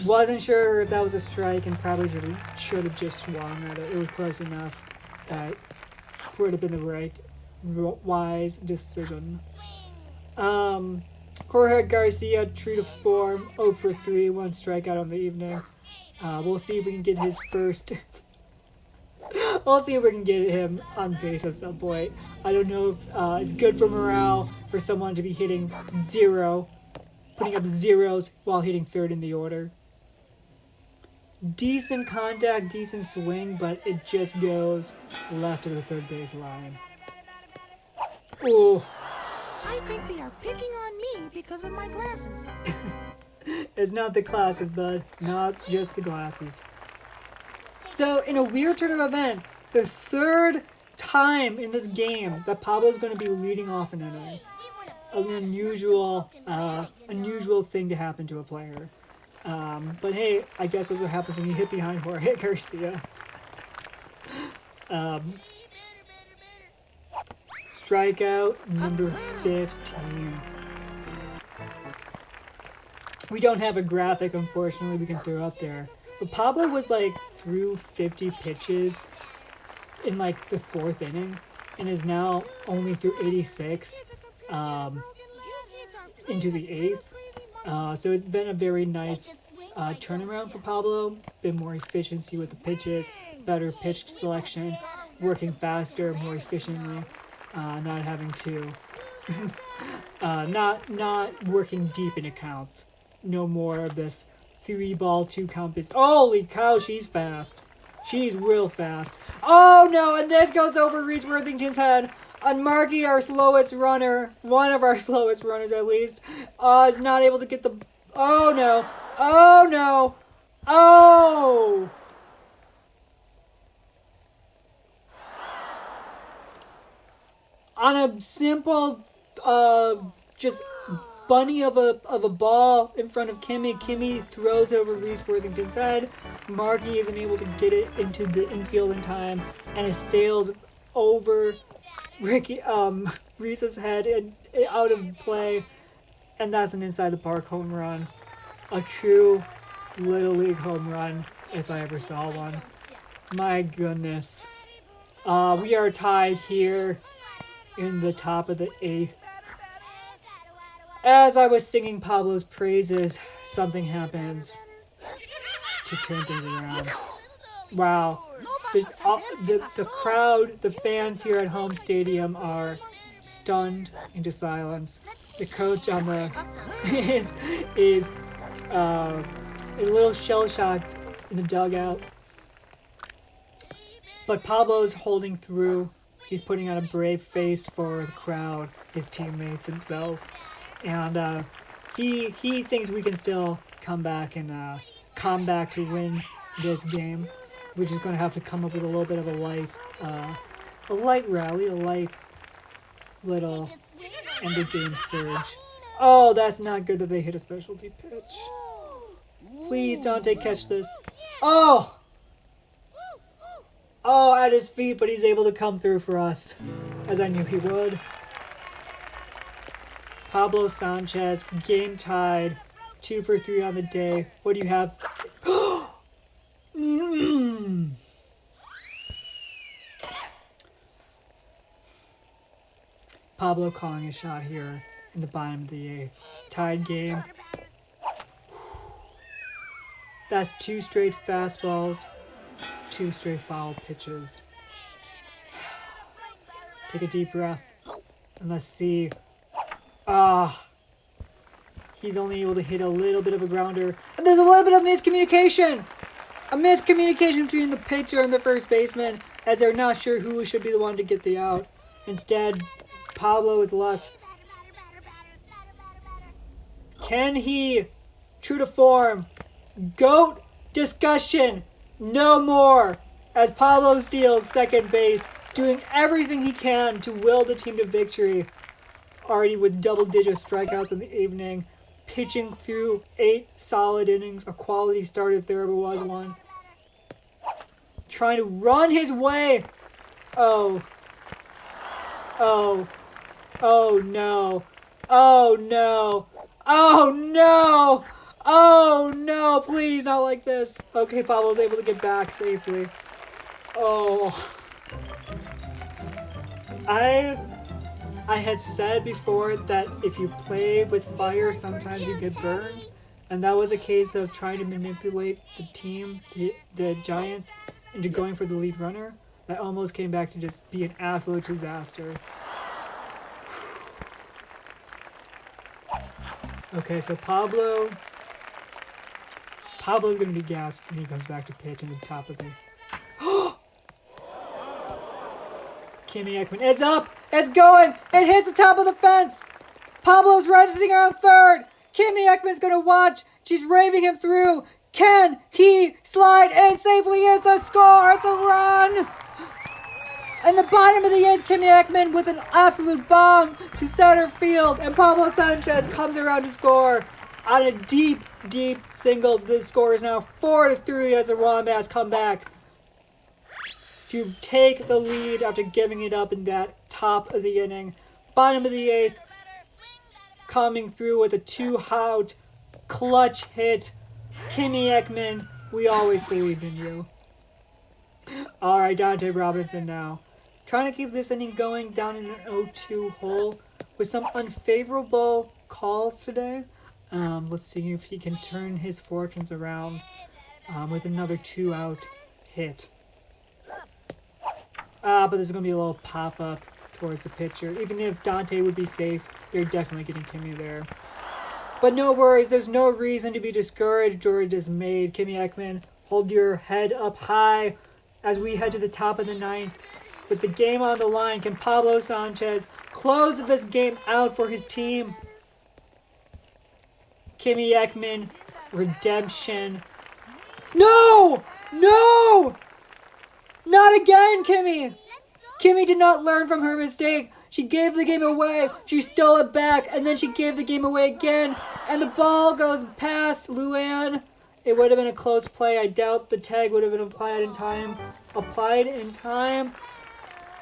Wasn't sure if that was a strike and probably should have just swung at it. It was close enough that would have been the right wise decision. Jorge Garcia, true to form, 0 for 3, 1 strikeout on the evening. We'll see if we can get his first. We'll see if we can get him on base at some point. I don't know if it's good for morale for someone to be hitting 0, putting up zeros while hitting third in the order. Decent contact, decent swing, but it just goes left of the third base line. Ooh. I think they are picking on me because of my glasses. It's not the glasses, bud. Not just the glasses. So, in a weird turn of events, the third time in this game that Pablo's going to be leading off an inning. An unusual thing to happen to a player. But hey, I guess that's what happens when you hit behind Jorge Garcia. Strikeout number 15. We don't have a graphic, unfortunately, we can throw up there. But Pablo was like through 50 pitches in like the 4th inning and is now only through 86 into the 8th. So it's been a very nice turnaround for Pablo. Been more efficiency with the pitches, better pitch selection, working faster, more efficiently, not having to, not working deep in accounts. No more of this 3-ball, 2-count business. Holy cow, she's fast. She's real fast. Oh no, and this goes over Reese Worthington's head. And Marky, our slowest runner, one of our slowest runners at least, is not able to get the... Oh no. Oh no. Oh! On a simple, just bunny of a ball in front of Kimmy. Kimmy throws it over Reese Worthington's head. Marky isn't able to get it into the infield in time, and it sails over Reese's head and out of play, and that's an inside the park home run. A true Little League home run, if I ever saw one. My goodness. We are tied here in the top of the 8th. As I was singing Pablo's praises, something happens to turn things around. Wow. The crowd, the fans here at home stadium are stunned into silence. The coach on the is a little shell shocked in the dugout, but Pablo's holding through. He's putting on a brave face for the crowd, his teammates, himself, and he thinks we can still come back and come back to win this game. We're just gonna have to come up with a little bit of a light rally, a light little end of game surge. Oh, that's not good that they hit a specialty pitch. Please, Dante, catch this. Oh! Oh, at his feet, but he's able to come through for us, as I knew he would. Pablo Sanchez, game tied, 2 for 3 on the day. What do you have? Pablo calling a shot here in the bottom of the 8th. Tied game. That's 2 straight fastballs, 2 straight foul pitches. Take a deep breath and let's see. He's only able to hit a little bit of a grounder. And there's a little bit of miscommunication! A miscommunication between the pitcher and the first baseman, as they're not sure who should be the one to get the out. Instead, Pablo is left. Can he, true to form, GOAT discussion, no more, as Pablo steals second base, doing everything he can to will the team to victory. Already with double-digit strikeouts in the evening, pitching through 8 solid innings, a quality start if there ever was one. Trying to run his way. Oh no. Oh no. Oh no. Oh no, please, not like this. Okay, Pablo's able to get back safely. Oh. I had said before that if you play with fire, sometimes you get burned. And that was a case of trying to manipulate the team, the Giants, into going for the lead runner. That almost came back to just be an absolute disaster. Okay, so Pablo's going to be gassed when he comes back to pitch in the top of the... Kimmy Ekman, it's up! It's going! It hits the top of the fence! Pablo's racing around third! Kimmy Ekman's gonna watch! She's raving him through! Can he slide in safely? It's a score! It's a run! In the bottom of the 8th, Kimmy Ekman with an absolute bomb to center field, and Pablo Sanchez comes around to score on a deep, deep single. The score is now 4-3 as the Wombats come back to take the lead after giving it up in that top of the inning. Bottom of the 8th, coming through with a 2-out clutch hit. Kimmy Ekman, we always believed in you. All right, Dante Robinson now. Trying to keep this inning going down in an 0-2 hole with some unfavorable calls today. Let's see if he can turn his fortunes around with another 2-out hit. But there's going to be a little pop-up towards the pitcher. Even if Dante would be safe, they're definitely getting Kimmy there. But no worries, there's no reason to be discouraged or dismayed. Kimmy Ekman, hold your head up high as we head to the top of the 9th. With the game on the line, can Pablo Sanchez close this game out for his team? Kimmy Ekman, redemption. No! No! Not again, Kimmy! Kimmy did not learn from her mistake. She gave the game away. She stole it back, and then she gave the game away again. And the ball goes past Luann. It would have been a close play. I doubt the tag would have been applied in time.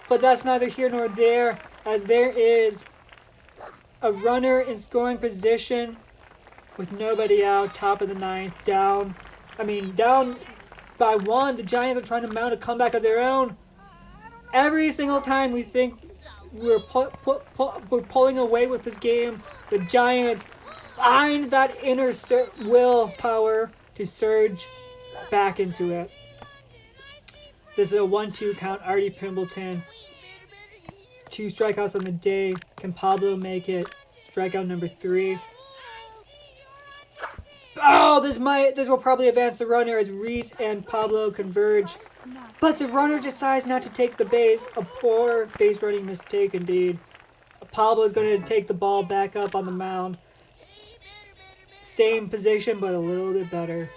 But that's neither here nor there, as there is a runner in scoring position with nobody out, top of the 9th, down by 1. The Giants are trying to mount a comeback of their own. Every single time we think we're pulling away with this game, the Giants find that inner willpower to surge back into it. This is a 1-2 count. Artie Pimbleton. 2 strikeouts on the day. Can Pablo make it? Strikeout number 3. Oh, this will probably advance the runner as Reese and Pablo converge. But the runner decides not to take the base. A poor base running mistake indeed. Pablo is going to take the ball back up on the mound. Same position, but a little bit better.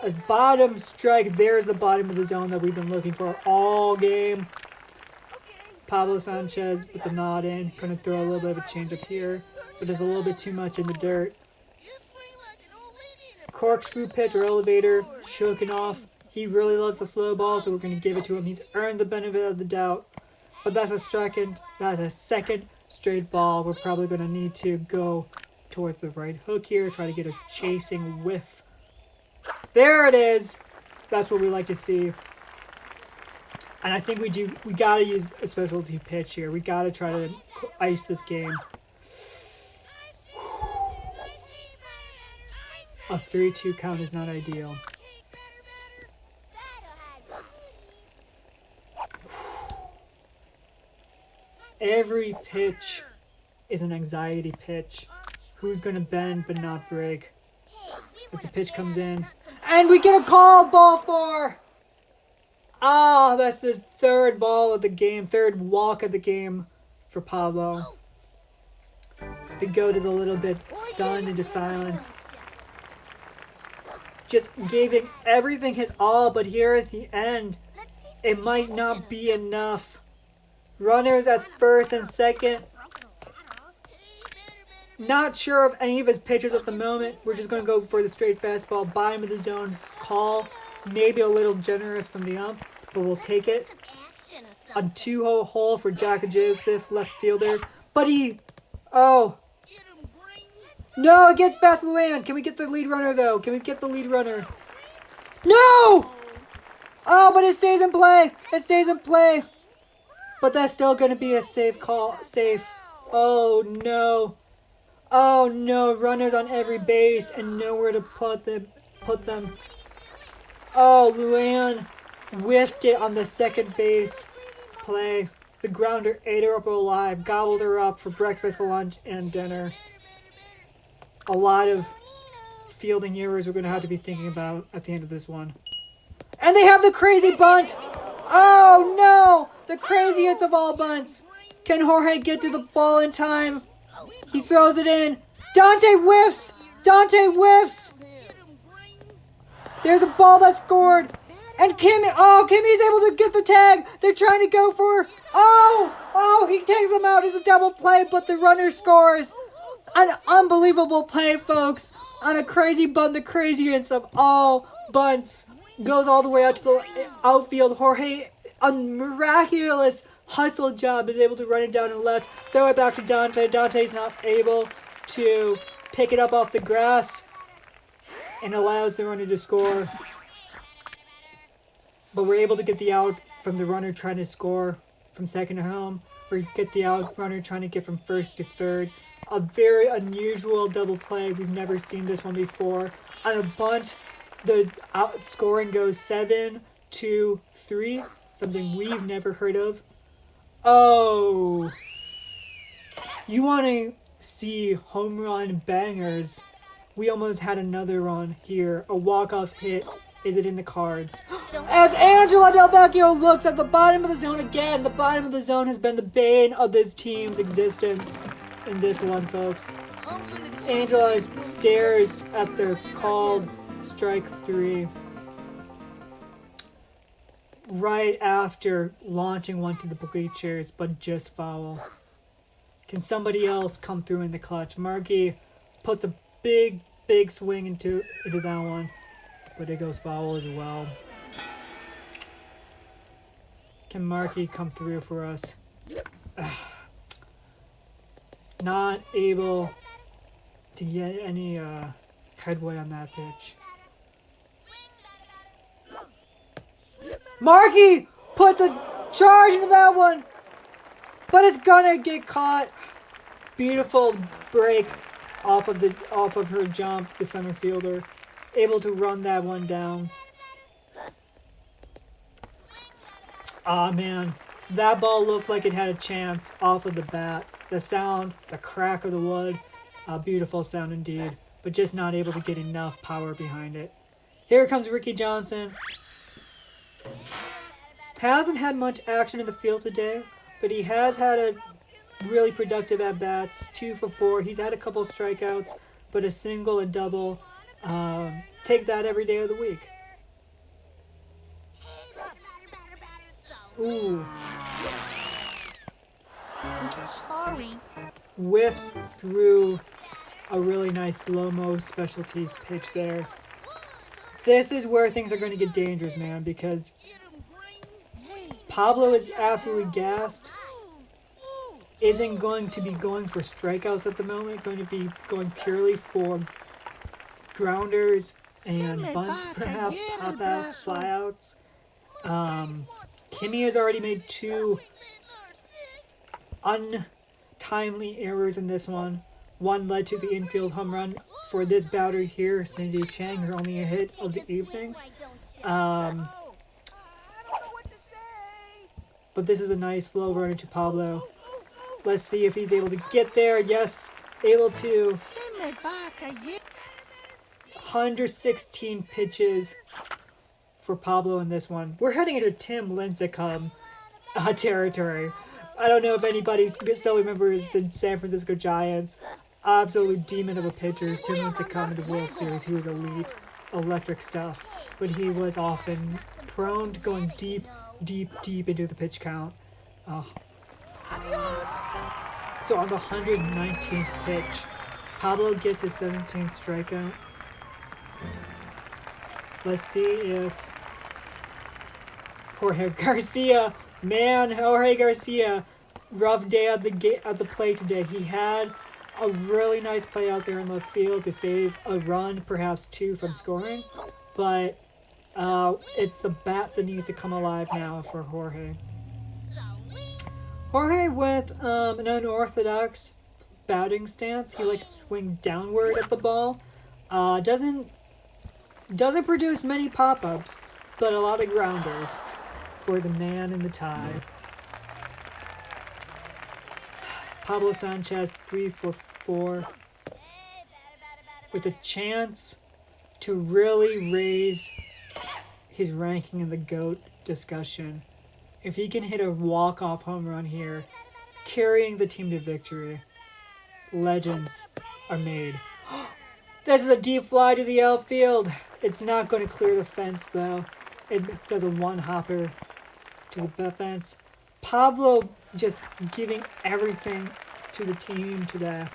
A bottom strike. There's the bottom of the zone that we've been looking for all game. Pablo Sanchez with the nod in. Going to throw a little bit of a change up here, but there's a little bit too much in the dirt. Corkscrew pitch or elevator. Shooken off. He really loves the slow ball, so we're going to give it to him. He's earned the benefit of the doubt. But that's a second straight ball. We're probably going to need to go towards the right hook here. Try to get a chasing whiff. There it is. That's what we like to see. And I think we got to use a specialty pitch here. We got to try to ice this game. A 3-2 count is not ideal. Every pitch is an anxiety pitch. Who's going to bend but not break? As the pitch comes in. And we get a called ball 4! Ah, that's the third ball of the game. Third walk of the game for Pablo. The GOAT is a little bit stunned into silence. Just giving everything his all, but here at the end, it might not be enough. Runners at first and second. Not sure of any of his pitches at the moment. We're just going to go for the straight fastball. Bottom of the zone call. Maybe a little generous from the ump, but we'll take it. A 2-hole hole for Jack Joseph, left fielder. But oh. No, it gets past Luann. Can we get the lead runner, though? Can we get the lead runner? No! Oh, but it stays in play. It stays in play. But that's still going to be a safe call. Safe. Oh, no. Oh, no. Runners on every base and nowhere to put them. Oh, Luann whiffed it on the second base play. The grounder ate her up alive. Gobbled her up for breakfast, lunch, and dinner. A lot of fielding errors we're going to have to be thinking about at the end of this one. And they have the crazy bunt. Oh, no. The craziest of all bunts. Can Jorge get to the ball in time? He throws it in. Dante whiffs. Dante whiffs. There's a ball that scored. And Kimmy's able to get the tag. They're trying to go for... Oh, he takes him out. It's a double play, but the runner scores. An unbelievable play, folks. On a crazy bunt, the craziest of all bunts. Goes all the way out to the outfield. Jorge, a miraculous hustle job, is able to run it down and left. Throw it back to Dante. Dante's not able to pick it up off the grass. And allows the runner to score. But we're able to get the out from the runner trying to score from second to home. We get the out runner trying to get from first to third. A very unusual double play. We've never seen this one before. On a bunt, the out scoring goes 7-3. Something we've never heard of. Oh. You want to see home run bangers. We almost had another one here. A walk-off hit. Is it in the cards? As Angela Del Vecchio looks at the bottom of the zone again. The bottom of the zone has been the bane of this team's existence in this one, folks. Angela stares at the called strike 3 right after launching one to the bleachers, but just foul. Can somebody else come through in the clutch? Markey puts a big swing into that one, but it goes foul as well. Can Markey come through for us? Not able to get any headway on that pitch. Markey puts a charge into that one, but it's gonna get caught. Beautiful break off of her jump, the center fielder, able to run that one down. Aw, man. That ball looked like it had a chance off of the bat. The sound, the crack of the wood, a beautiful sound indeed, but just not able to get enough power behind it. Here comes Ricky Johnson. Hasn't had much action in the field today, but he has had a really productive at-bats, 2 for 4. He's had a couple strikeouts, but a single, a double. Take that every day of the week. Ooh. Sorry. Whiffs through a really nice slow-mo specialty pitch there. This is where things are going to get dangerous, man, because Pablo is absolutely gassed. Isn't going to be going for strikeouts at the moment. Going to be going purely for grounders and bunts, perhaps, pop-outs, fly-outs. Kimmy has already made 2 untimely errors in this one. One led to the infield home run for this batter here, Cindy Chang, her only hit of the evening. But this is a nice slow runner to Pablo. Let's see if he's able to get there. Yes, able to. 116 pitches for Pablo in this one. We're heading into Tim Lincecum territory. I don't know if anybody still remembers the San Francisco Giants. Absolutely demon of a pitcher. Tim Lincecum in the World Series. He was elite, electric stuff. But he was often prone to going deep into the pitch count. So on the 119th pitch, Pablo gets his 17th strikeout. Let's see if Jorge Garcia, rough day at the plate today. He had a really nice play out there in left field to save a run, perhaps 2 from scoring, but it's the bat that needs to come alive now for Jorge. Jorge with an unorthodox batting stance. He likes to swing downward at the ball. Doesn't produce many pop-ups, but a lot of grounders for the man in the tie. Pablo Sanchez, 3 for 4, with a chance to really raise his ranking in the GOAT discussion. If he can hit a walk-off home run here, carrying the team to victory, legends are made. This is a deep fly to the outfield. It's not going to clear the fence, though. It does a one-hopper to the fence. Pablo just giving everything to the team today.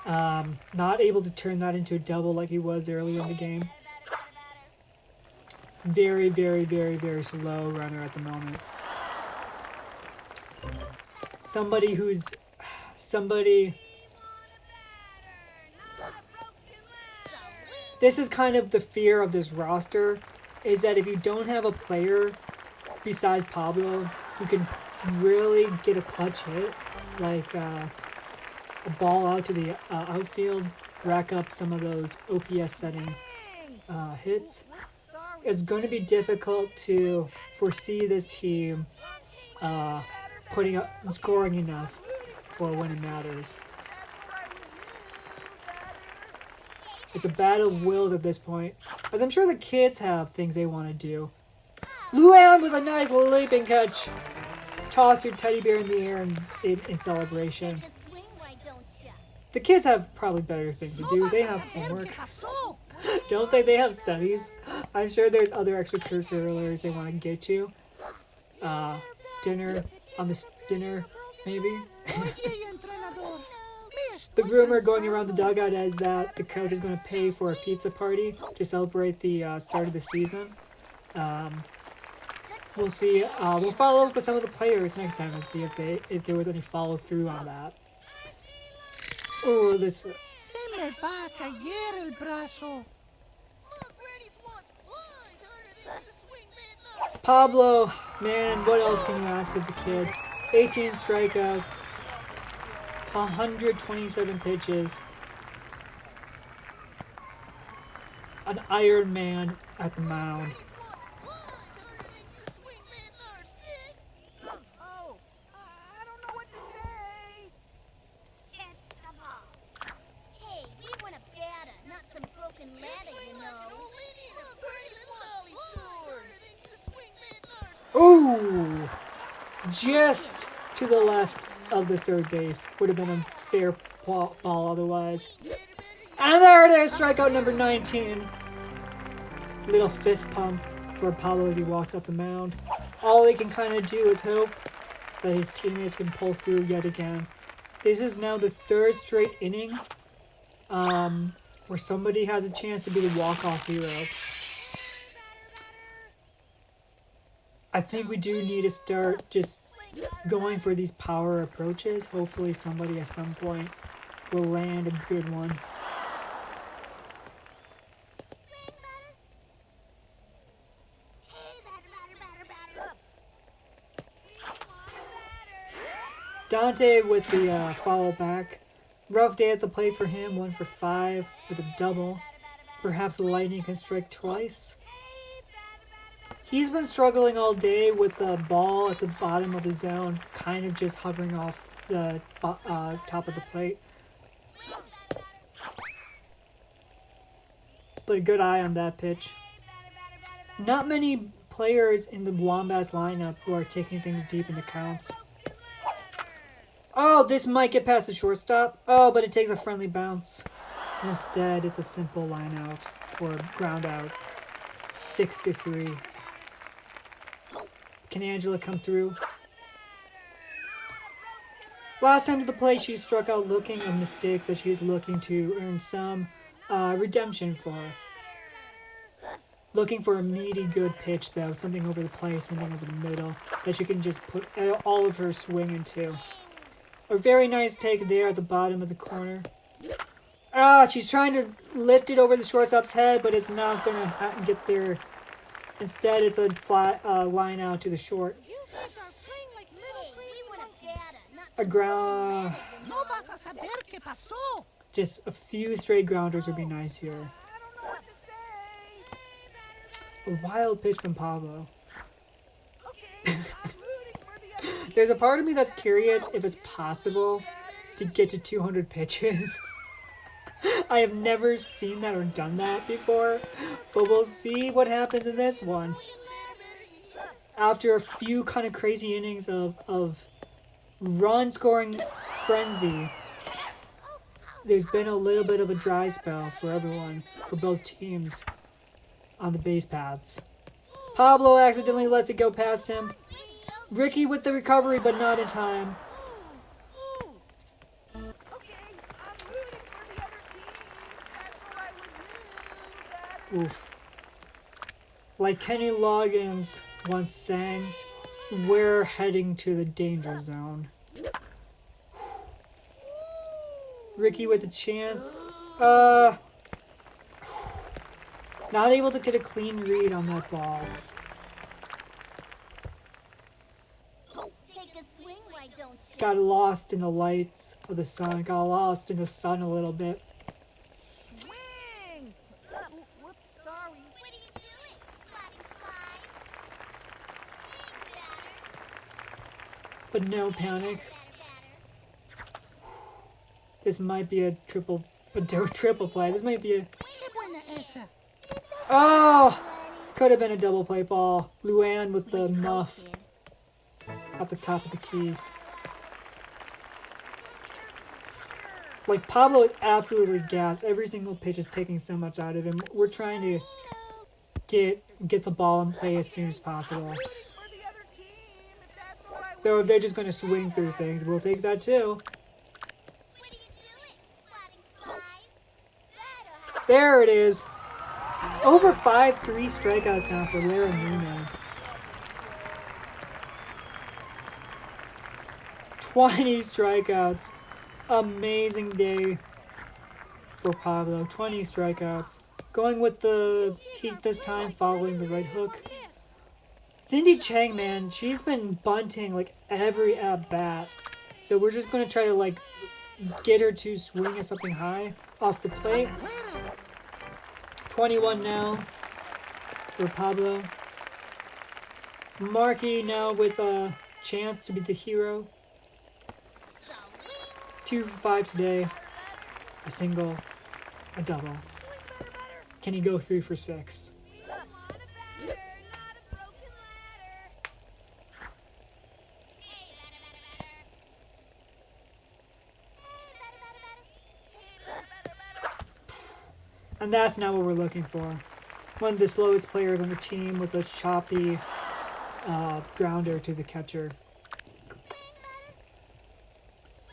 Not able to turn that into a double like he was earlier in the game. Very, very, very, very slow runner at the moment. This is kind of the fear of this roster, is that if you don't have a player besides Pablo who can really get a clutch hit, like a ball out to the outfield, rack up some of those OPS setting hits, it's going to be difficult to foresee this team scoring enough for when it matters. It's a battle of wills at this point, as I'm sure the kids have things they want to do. Luan with a nice leaping catch. Toss your teddy bear in the air in celebration. The kids have probably better things to do. They have homework. Don't they? They have studies. I'm sure there's other extracurriculars they want to get to. Dinner, maybe. The rumor going around the dugout is that the coach is going to pay for a pizza party to celebrate the start of the season. We'll see. We'll follow up with some of the players next time and see if there was any follow through on that. Oh, this. Pablo, man, what else can you ask of the kid? 18 strikeouts, 127 pitches, an Iron Man at the mound. Ooh. Just to the left of the third base. Would have been a fair ball otherwise. And there it is, strikeout number 19. Little fist pump for Pablo as he walks off the mound. All he can kind of do is hope that his teammates can pull through yet again. This is now the third straight inning where somebody has a chance to be the walk-off hero. I think we do need to start just going for these power approaches. Hopefully somebody at some point will land a good one. Dante with the follow back. Rough day at the plate for him, 1 for 5 with a double. Perhaps the Lightning can strike twice. He's been struggling all day with the ball at the bottom of the zone, kind of just hovering off the top of the plate. But a good eye on that pitch. Not many players in the Wombats lineup who are taking things deep into counts. Oh, this might get past the shortstop. Oh, but it takes a friendly bounce. And instead, it's a simple line out or ground out. 6-3. Can Angela come through? Last time to the plate, she struck out looking a mistake that she's looking to earn some redemption for. Looking for a meaty good pitch, though. Something over the plate, something over the middle that she can just put all of her swing into. A very nice take there at the bottom of the corner. Ah, she's trying to lift it over the shortstop's head, but it's not going to get there. Instead, it's a flat line out to the short. A ground. Just a few straight grounders would be nice here. A wild pitch from Pablo. There's a part of me that's curious if it's possible to get to 200 pitches. I have never seen that or done that before, but we'll see what happens in this one. After a few kind of crazy innings of run-scoring frenzy, there's been a little bit of a dry spell for everyone, for both teams on the base paths. Pablo accidentally lets it go past him. Ricky with the recovery, but not in time. Oof. Like Kenny Loggins once sang, we're heading to the danger zone. Ricky with a chance. Not able to get a clean read on that ball. Got lost in the lights of the sun. Got lost in the sun a little bit. But no panic. This might be a triple play. This might be a... Oh! Could have been a double play ball. Luann with the muff at the top of the keys. Like, Pablo is absolutely gassed. Every single pitch is taking so much out of him. We're trying to get the ball in play as soon as possible. Though if they're just going to swing through things, we'll take that too. There it is. Over 5-3 strikeouts now for Lara Nunez. 20 strikeouts. Amazing day for Pablo. 20 strikeouts. Going with the heat this time, following the right hook. Cindy Chang, man, she's been bunting like every at-bat. So we're just going to try to like get her to swing at something high off the plate. 21 now for Pablo. Markey now with a chance to be the hero. 2 for 5 today. A single, a double. Can he go 3 for 6? And that's not what we're looking for. One of the slowest players on the team with a choppy grounder to the catcher.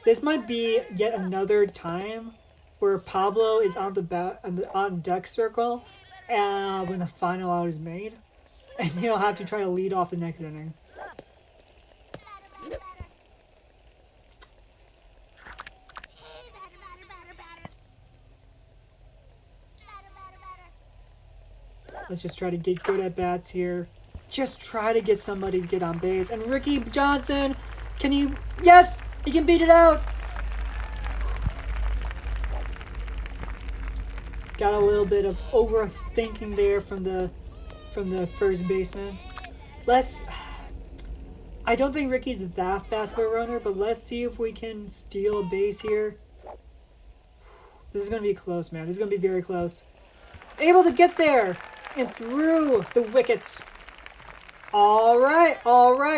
This might be yet another time where Pablo is on the on deck circle when the final out is made, and he'll have to try to lead off the next inning. Let's just try to get good at bats here. Just try to get somebody to get on base. And Ricky Johnson, can he? Yes, he can beat it out. Got a little bit of overthinking there from the first baseman. I don't think Ricky's that fast of a runner, but let's see if we can steal a base here. This is gonna be close, man. This is gonna be very close. Able to get there and through the wickets. All right.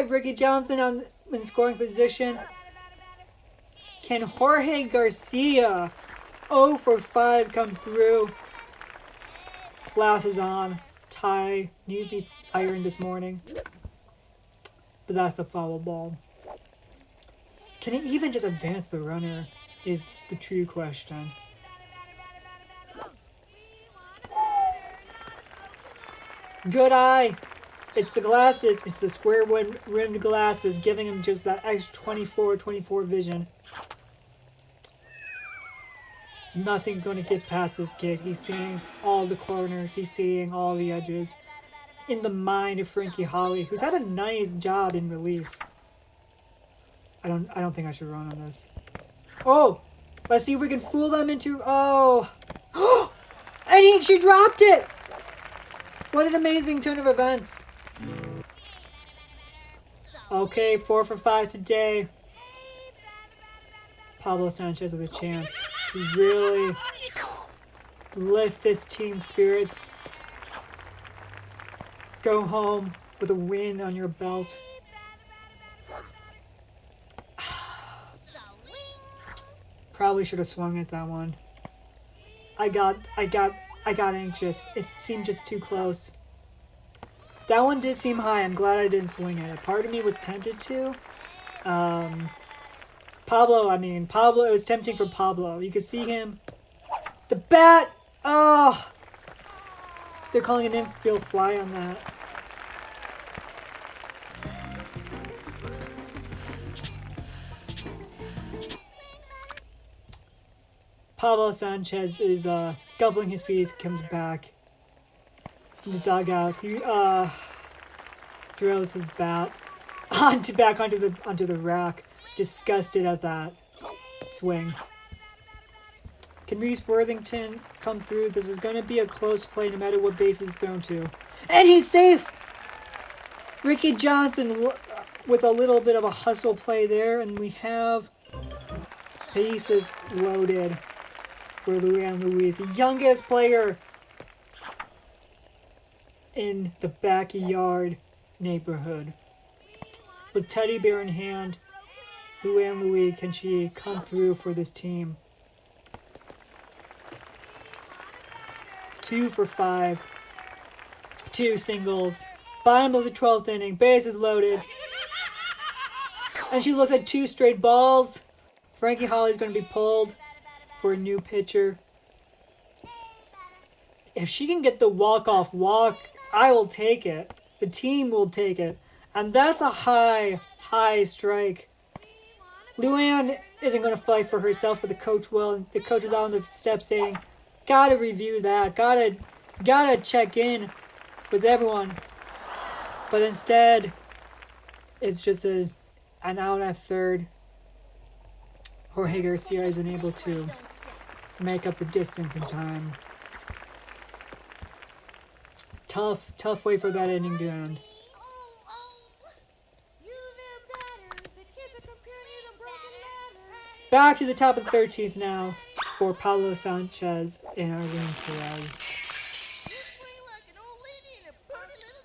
Ricky Johnson in scoring position. Can Jorge Garcia 0 for 5 come through? Glasses on. Tie neatly ironed this morning. But that's a foul ball. Can he even just advance the runner is the true question. Good eye. It's the glasses. It's the square rimmed glasses giving him just that extra 24 vision. Nothing's going to get past this kid. He's seeing all the corners. He's seeing all the edges. In the mind of Frankie Holly, who's had a nice job in relief. I don't think I should run on this. Oh! Let's see if we can fool them into... Oh! And she dropped it! What an amazing turn of events. Okay, 4 for 5 today. Pablo Sanchez with a chance to really lift this team's spirits. Go home with a win on your belt. Probably should have swung at that one. I got anxious. It seemed just too close. That one did seem high. I'm glad I didn't swing at it. Part of me was tempted to. Pablo, it was tempting for Pablo. You could see him. The bat! Oh! They're calling an infield fly on that. Pablo Sanchez is scuffling his feet as he comes back from the dugout. He throws his bat onto the rack, disgusted at that swing. Can Reese Worthington come through? This is going to be a close play no matter what base it's thrown to. And he's safe! Ricky Johnson with a little bit of a hustle play there, and we have bases loaded for Luann Louis, the youngest player in the backyard neighborhood. With teddy bear in hand, Luann Louis, can she come through for this team? 2 for 5. 2 singles. Bottom of the 12th inning. Bases loaded. And she looks at 2 straight balls. Frankie Holly's going to be pulled for a new pitcher. If she can get the walk-off walk, I will take it. The team will take it. And that's a high strike. Luann isn't going to fight for herself, but the coach will. The coach is out on the steps saying, gotta review that. Gotta check in with everyone. But instead, it's just an out at third. Jorge Garcia isn't able to make up the distance in time. Tough way for that inning to end. Back to the top of the 13th now for Pablo Sanchez and Arlene Perez.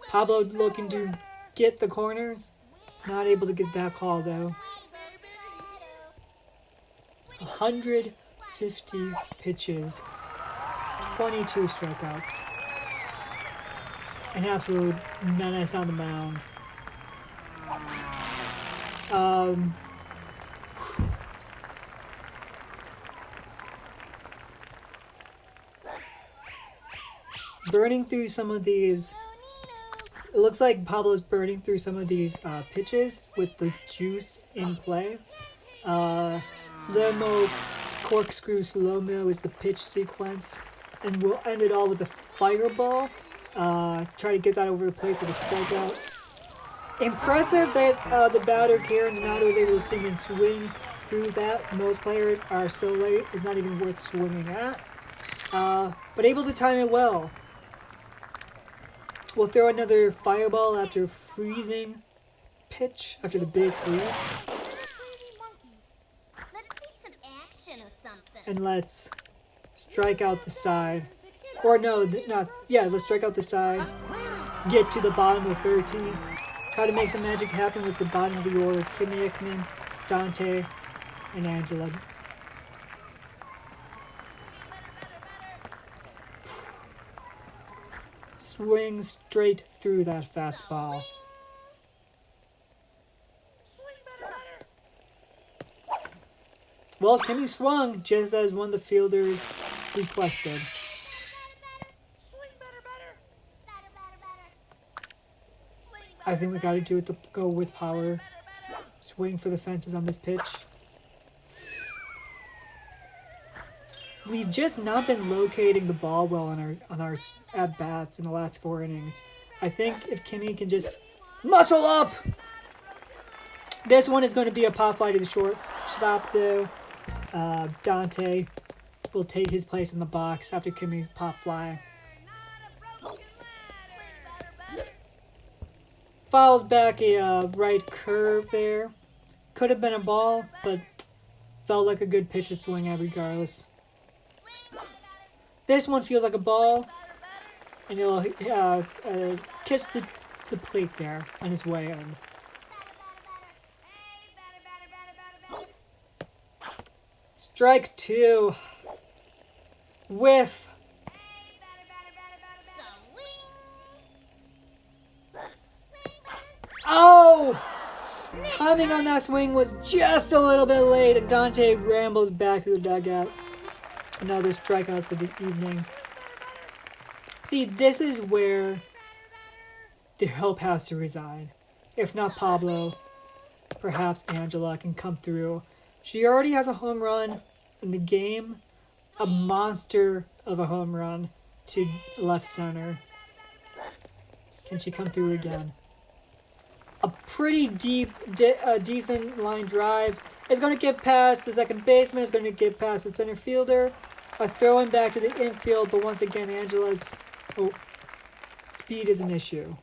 Pablo looking to get the corners. Not able to get that call though. 150 pitches. 22 strikeouts. An absolute menace on the mound. Burning through some of these. It looks like Pablo's burning through some of these pitches with the juice in play. Slow-mo, corkscrew slow-mo is the pitch sequence. And we'll end it all with a fireball. Try to get that over the plate for the strikeout. Impressive that the batter, Karen Donato, is able to swing and swing through that. Most players are so late, it's not even worth swinging at. But able to time it well. We'll throw another fireball after freezing pitch, after the big freeze. And let's strike out the side. Or no, not, yeah, let's strike out the side. Get to the bottom of the third team. Try to make some magic happen with the bottom of the order. Kimmy Hickman, Dante, and Angela. Swing straight through that fastball. Well, Kimmy swung just as one of the fielders requested. I think we got to do it. Go with power. Swing for the fences on this pitch. We've just not been locating the ball well on our at bats in the last 4 innings. I think if Kimmy can just muscle up, this one is going to be a pop fly to the short stop though. Dante will take his place in the box after Kimmy's pop fly. Fouls back a right curve there. Could have been a ball, but felt like a good pitch to swing at regardless. This one feels like a ball, and it'll kiss the plate there on its way in. Strike 2. Whiff. Oh! Timing on that swing was just a little bit late, and Dante rambles back to the dugout. Another strikeout for the evening. See, this is where the hope has to reside. If not Pablo, perhaps Angela can come through. She already has a home run in the game. A monster of a home run to left center. Can she come through again? A pretty deep, decent line drive. Is going to get past the second baseman. Is going to get past the center fielder. A throw in back to the infield, but once again, Angela's speed is an issue.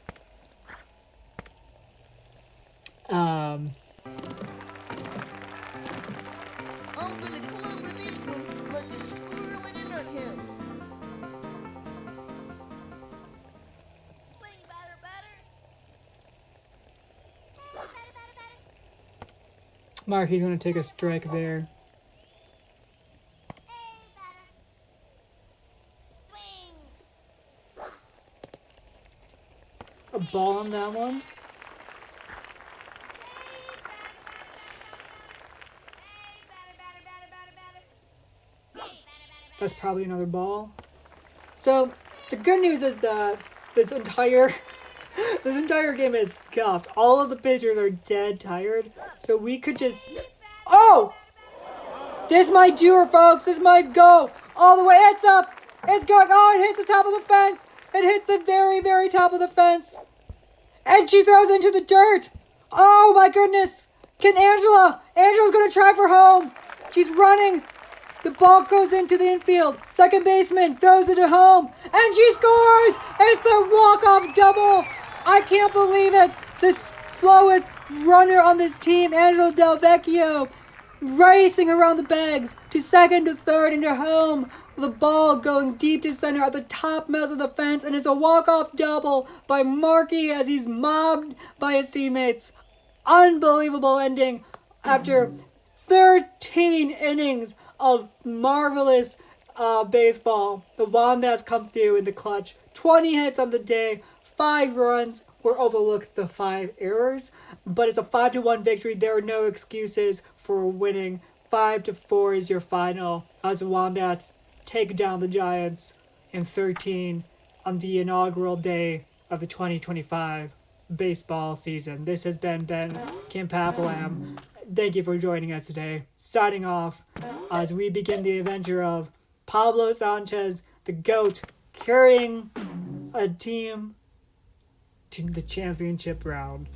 Marky's going to take a strike there. A ball on that one. That's probably another ball. So the good news is that this entire game is scuffed. All of the pitchers are dead tired. So we could just... Oh! This might do her, folks. This might go all the way. It's up. It's going. Oh, it hits the top of the fence. It hits the very, very top of the fence. And she throws into the dirt. Oh, my goodness. Can Angela? Angela's going to try for home. She's running. The ball goes into the infield. Second baseman throws it at home. And she scores. It's a walk-off double. I can't believe it. The slowest runner on this team, Angela Del Vecchio, racing around the bags to second to third into home. The ball going deep to center at the topmost of the fence, and it's a walk-off double by Markey as he's mobbed by his teammates. Unbelievable ending after 13 innings of marvelous baseball. The Wombats come through in the clutch. 20 hits on the day, 5 runs were overlooked, the 5 errors, but it's a 5-1 victory. There are no excuses for winning. 5-4 is your final as the Wombats take down the Giants in 13 on the inaugural day of the 2025 baseball season. This has been Ben Kimpapalam. Thank you for joining us today. Signing off as we begin the adventure of Pablo Sanchez, the GOAT, carrying a team to the championship round.